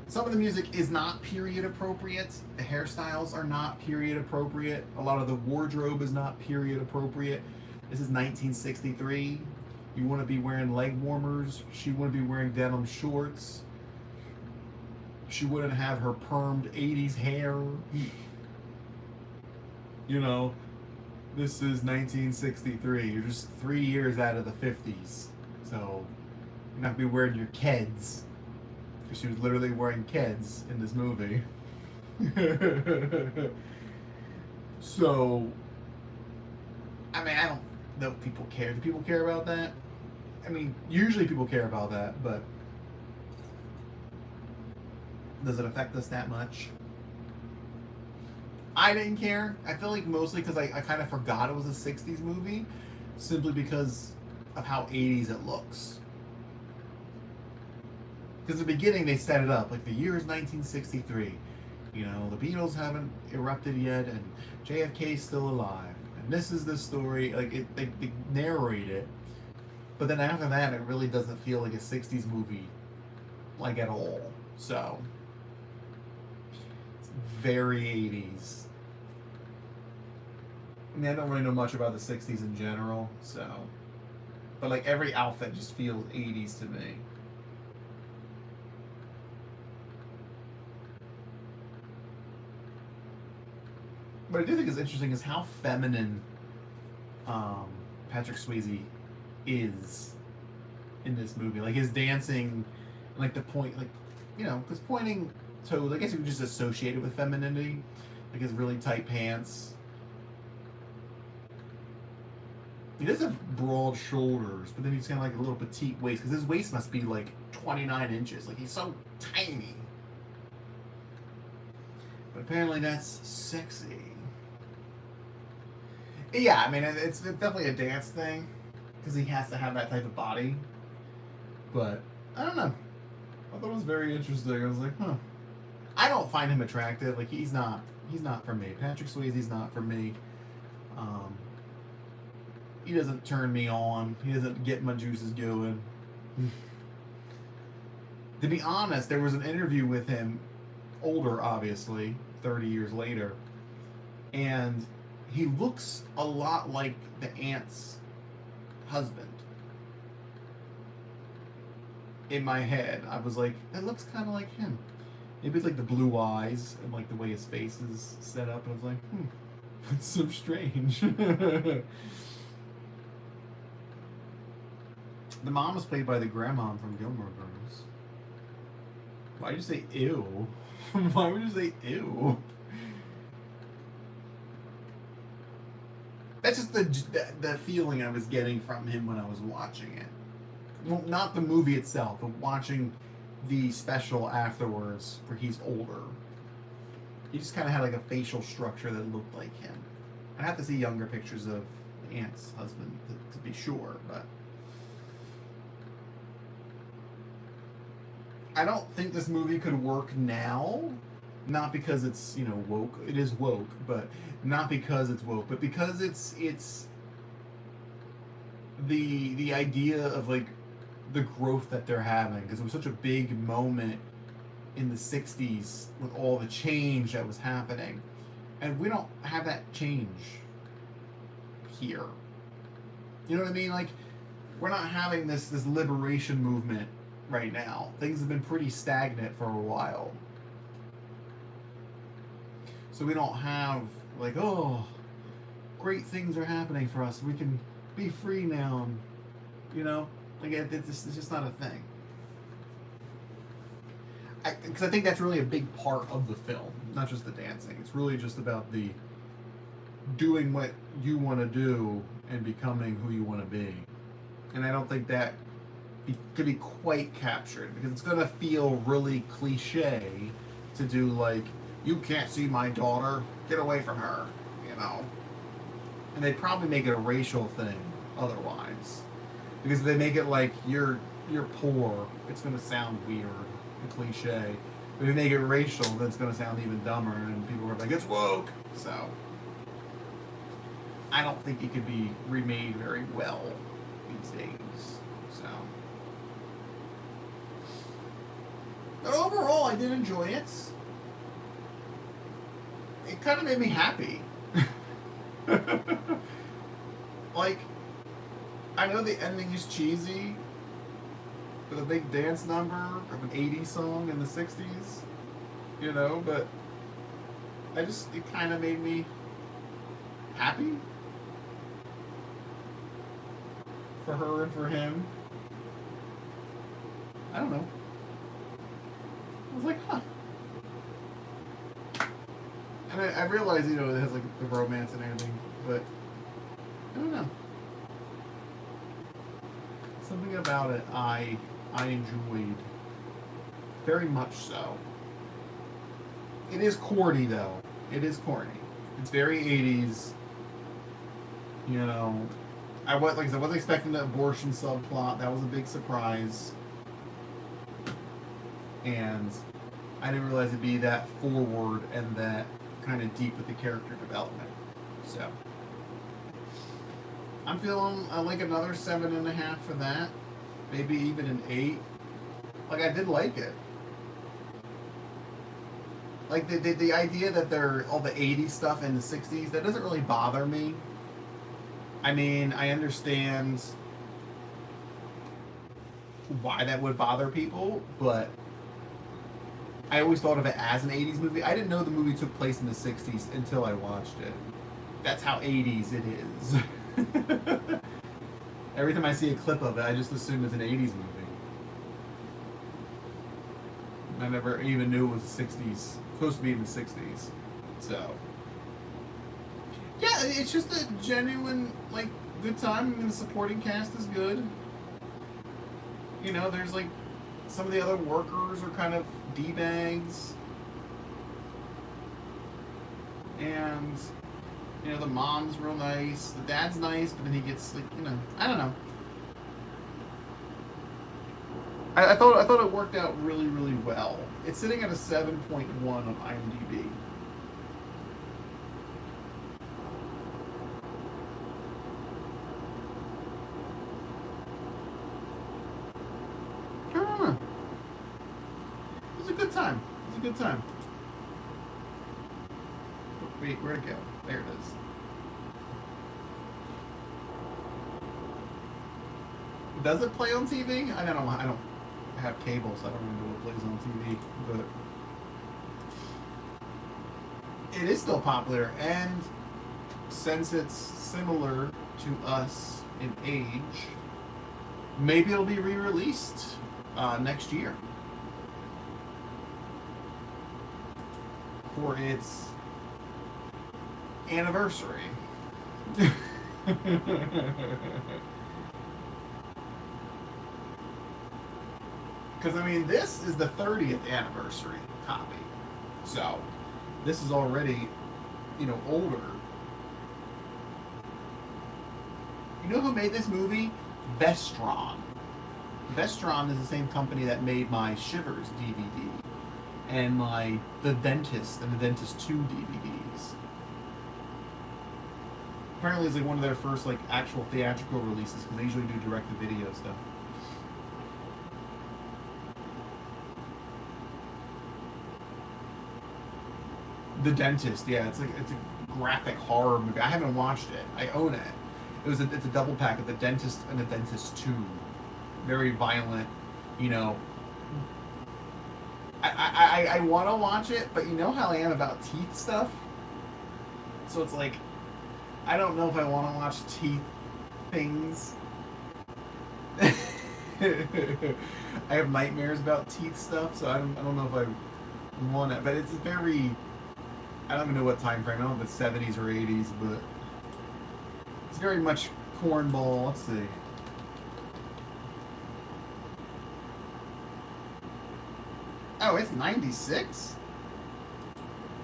Some of the music is not period appropriate. The hairstyles are not period appropriate. A lot of the wardrobe is not period appropriate. This is 1963. You want to be wearing leg warmers. She wouldn't be wearing denim shorts. She wouldn't have her permed 80s hair. This is 1963. You're just 3 years out of the 50s. So you're not going to be wearing your Keds. Because she was literally wearing Keds in this movie. So, I don't know if people care. Do people care about that? Usually people care about that, but does it affect us that much? I didn't care. I feel like mostly because I kind of forgot it was a 60s movie, simply because of how 80s it looks. Because at the beginning they set it up like the year is 1963. The Beatles haven't erupted yet, and JFK's still alive, and this is the story. Like they narrate it, but then after that, it really doesn't feel like a 60s movie, like at all. So it's very 80s. I don't really know much about the 60s in general, so, but like every outfit just feels 80s to me. What I do think is interesting is how feminine Patrick Swayze is in this movie. Like his dancing, like the point, like, because pointing toes, I guess you could just associate it with femininity. Like his really tight pants. He does have broad shoulders, but then he's kind of like a little petite waist, because his waist must be like 29 inches. Like he's so tiny. But apparently that's sexy. Yeah, it's definitely a dance thing, because he has to have that type of body. But I don't know. I thought it was very interesting. I was like, huh. I don't find him attractive. Like he's not for me. Patrick Swayze's not for me. He doesn't turn me on. He doesn't get my juices going. To be honest, there was an interview with him, older obviously, 30 years later, and he looks a lot like the aunt's husband. In my head, I was like, that looks kind of like him. Maybe it's like the blue eyes and like the way his face is set up. And I was like, that's so strange. The mom was played by the grandma from Gilmore Girls. Why'd you say ew? Why would you say ew? That's just the feeling I was getting from him when I was watching it. Well, not the movie itself, but watching the special afterwards where he's older. He just kind of had like a facial structure that looked like him. I'd have to see younger pictures of the aunt's husband to be sure, but I don't think this movie could work now. Not because it's, woke. It is woke, but not because it's woke, but because it's the idea of like the growth that they're having, because it was such a big moment in the 60s with all the change that was happening, and we don't have that change here. You know what I mean? Like we're not having this liberation movement right now. Things have been pretty stagnant for a while. So we don't have like, oh, great things are happening for us. We can be free now. And, you know, like it's just not a thing. Because I think that's really a big part of the film, not just the dancing. It's really just about the doing what you want to do and becoming who you want to be. And I don't think that could be quite captured, because it's going to feel really cliche to do like, you can't see my daughter, get away from her, you know. And they'd probably make it a racial thing otherwise, because if they make it like you're poor, it's going to sound weird and cliche. But if you make it racial, then it's going to sound even dumber, and people are like, it's woke. So I don't think it could be remade very well these days. So, but overall, I did enjoy it. It kind of made me happy. Like, I know the ending is cheesy, with a big dance number of an 80s song in the 60s, you know, but it kind of made me happy for her and for him. I don't know. I was like, huh. And I realize, you know, it has like the romance and everything, but I don't know. Something about it I enjoyed very much so. It is corny though. It is corny. It's very 80s. You know, I wasn't expecting the abortion subplot. That was a big surprise. And I didn't realize it'd be that forward and that kind of deep with the character development. So I'm feeling like another 7.5 for that. Maybe even an 8. Like, I did like it. Like the idea that they're all the 80s stuff in the 60s, that doesn't really bother me. I mean, I understand why that would bother people, but I always thought of it as an 80s movie. I didn't know the movie took place in the 60s until I watched it. That's how 80s it is. Every time I see a clip of it, I just assume it's an 80s movie. I never even knew it was the 60s. Supposed to be in the 60s. So, yeah, it's just a genuine, like, good time. I mean, the supporting cast is good. You know, there's, like, some of the other workers are kind of D-bags. And, you know, the mom's real nice. The dad's nice, but then he gets, like, you know, I don't know. I thought it worked out really, really well. It's sitting at a 7.1 on IMDb. I don't know. It was a good time. It was a good time. Wait, where'd it go? There it is. Does it play on TV? I don't have cable, so I don't even know what plays on TV. But it is still popular, and since it's similar to us in age, maybe it'll be re-released next year for its anniversary. Because, I mean, this is the 30th anniversary copy. So, this is already, you know, older. You know who made this movie? Vestron. Vestron is the same company that made my Shivers DVD and my The Dentist and The Dentist 2 DVDs. Apparently it's like one of their first like actual theatrical releases, because they usually do direct-to-video stuff. The Dentist, yeah, it's a graphic horror movie. I haven't watched it. I own it. It's a double pack of The Dentist and The Dentist 2. Very violent, you know. I want to watch it, but you know how I am about teeth stuff? So it's like, I don't know if I want to watch teeth things. I have nightmares about teeth stuff, so I don't know if I want it. But it's very, I don't even know what time frame. I don't know if it's 70s or 80s, but it's very much cornball. Let's see. Oh, it's 96?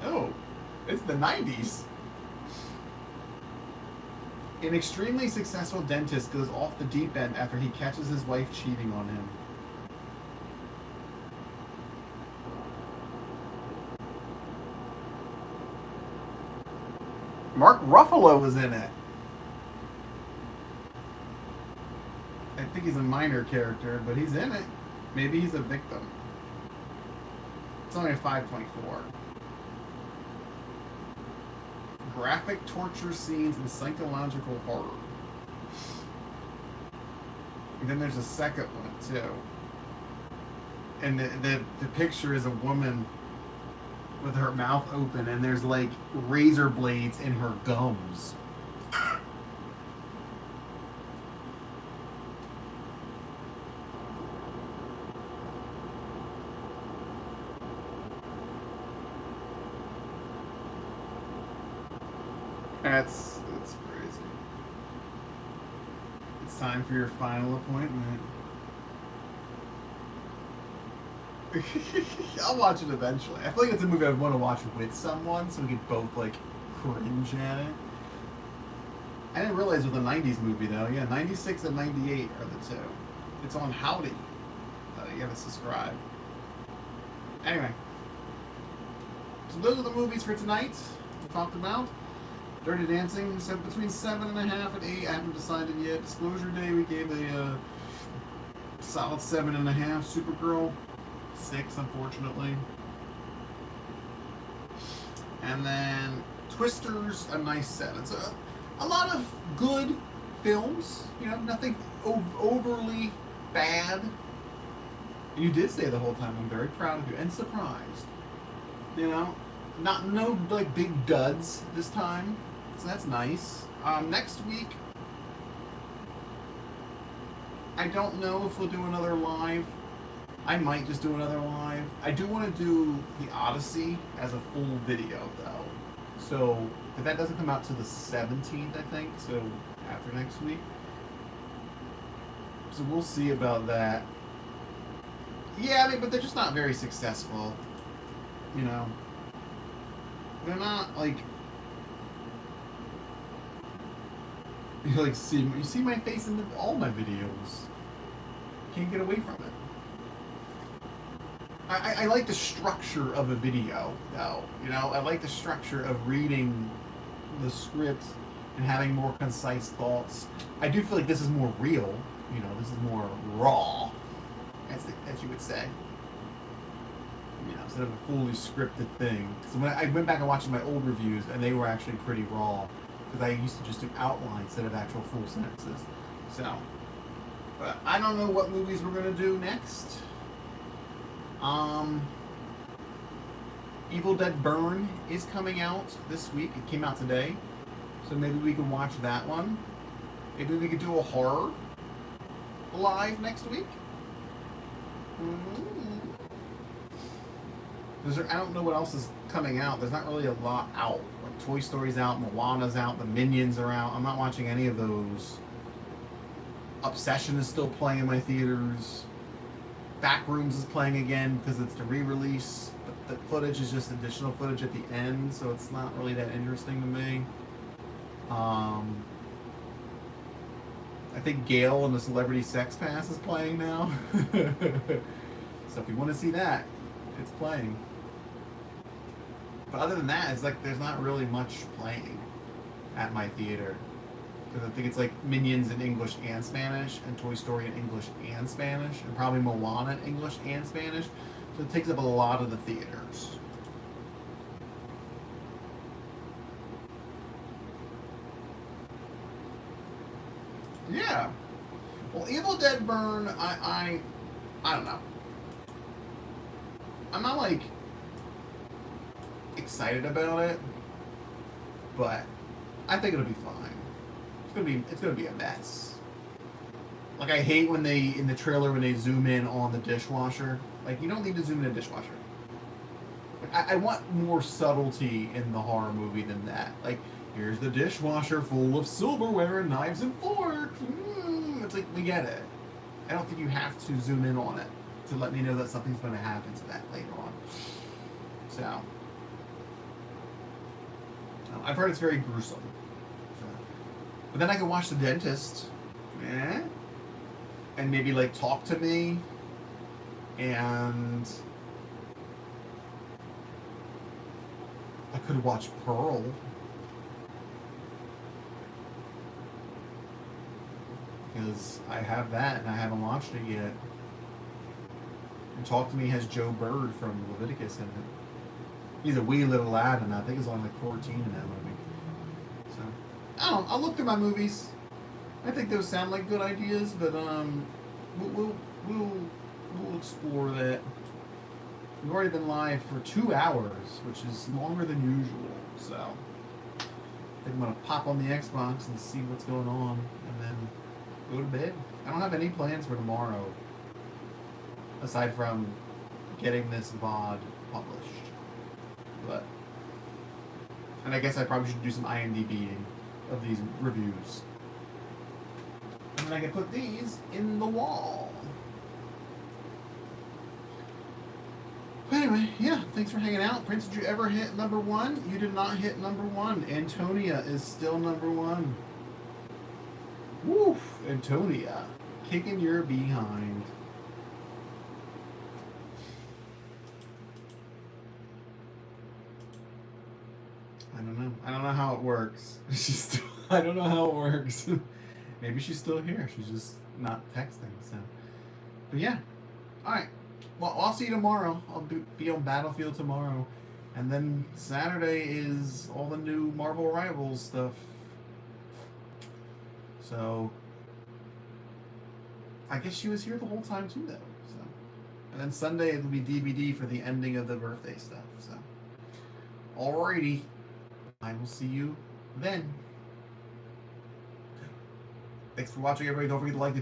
Oh, it's the 90s. An extremely successful dentist goes off the deep end after he catches his wife cheating on him. Mark Ruffalo was in it. I think he's a minor character, but he's in it. Maybe he's a victim. It's only a 5.4. Graphic torture scenes and psychological horror. And then there's a second one too. And the picture is a woman with her mouth open and there's like razor blades in her gums. That's crazy. It's time for your final appointment. I'll watch it eventually. I feel like it's a movie I would want to watch with someone so we could both like cringe at it. I didn't realize it was a 90s movie though. Yeah, 96 and 98 are the two. It's on Howdy. You gotta subscribe. Anyway. So those are the movies for tonight we talked about. Dirty Dancing, so between 7.5 and 8. I haven't decided yet. Disclosure Day, we gave a solid 7.5. Supergirl, 6, unfortunately. And then Twisters, a nice 7. So a lot of good films. You know, nothing overly bad. You did stay the whole time. I'm very proud of you and surprised. You know, no like big duds this time. So that's nice. Next week, I don't know if we'll do another live. I might just do another live. I do want to do the Odyssey as a full video, though. So, if that doesn't come out till the 17th, I think, so after next week. So we'll see about that. Yeah, but they're just not very successful. You know? They're not, like... You see my face in all my videos. Can't get away from it. I like the structure of a video, though. You know, I like the structure of reading the script and having more concise thoughts. I do feel like this is more real. You know, this is more raw, as you would say. You know, instead of a fully scripted thing. So when I went back and watched my old reviews, and they were actually pretty raw. Because I used to just do outlines instead of actual full sentences. So, but I don't know what movies we're going to do next. Evil Dead Burn is coming out this week. It came out today. So maybe we can watch that one. Maybe we could do a horror live next week. I don't know what else is coming out. There's not really a lot out. Like Toy Story's out, Moana's out, the Minions are out. I'm not watching any of those. Obsession is still playing in my theaters. Backrooms is playing again because it's the re-release. But the footage is just additional footage at the end, so it's not really that interesting to me. I think Gale and the Celebrity Sex Pass is playing now. So if you want to see that, it's playing. But other than that, it's like there's not really much playing at my theater. Because I think it's like Minions in English and Spanish, and Toy Story in English and Spanish, and probably Moana in English and Spanish. So it takes up a lot of the theaters. Yeah. Well, Evil Dead Burn, I don't know. I'm not like excited about it, but I think it'll be fine. It's gonna be a mess. Like I hate when they in the trailer when they zoom in on the dishwasher. Like you don't need to zoom in a dishwasher. Like, I want more subtlety in the horror movie than that. Like here's the dishwasher full of silverware and knives and forks. It's like we get it. I don't think you have to zoom in on it to let me know that something's going to happen to that later on. So I've heard it's very gruesome. So, but then I can watch The Dentist. And maybe like talk to me and I could watch Pearl because I have that and I haven't watched it yet. And Talk to Me has Joe Bird from Leviticus in it. He's a wee little lad and I think he's only like 14 in that movie. So I don't know, I'll look through my movies. I think those sound like good ideas, but we'll explore that. We've already been live for 2 hours, which is longer than usual. So I think I'm gonna pop on the Xbox and see what's going on, and then go to bed. I don't have any plans for tomorrow, aside from getting this VOD published. But and I guess I probably should do some IMDbing of these reviews. And then I can put these in the wall. But anyway, yeah, thanks for hanging out. Prince, did you ever hit number 1? You did not hit number 1. Antonia is still number 1. Woof, Antonia. Kicking your behind. I don't know. I don't know how it works. I don't know how it works. Maybe she's still here. She's just not texting. So, but yeah. All right. Well, I'll see you tomorrow. I'll be on Battlefield tomorrow, and then Saturday is all the new Marvel Rivals stuff. So, I guess she was here the whole time too, though. So, and then Sunday it'll be DVD for the ending of the birthday stuff. So, alrighty. I will see you then. Thanks for watching, everybody. Don't forget to like the video.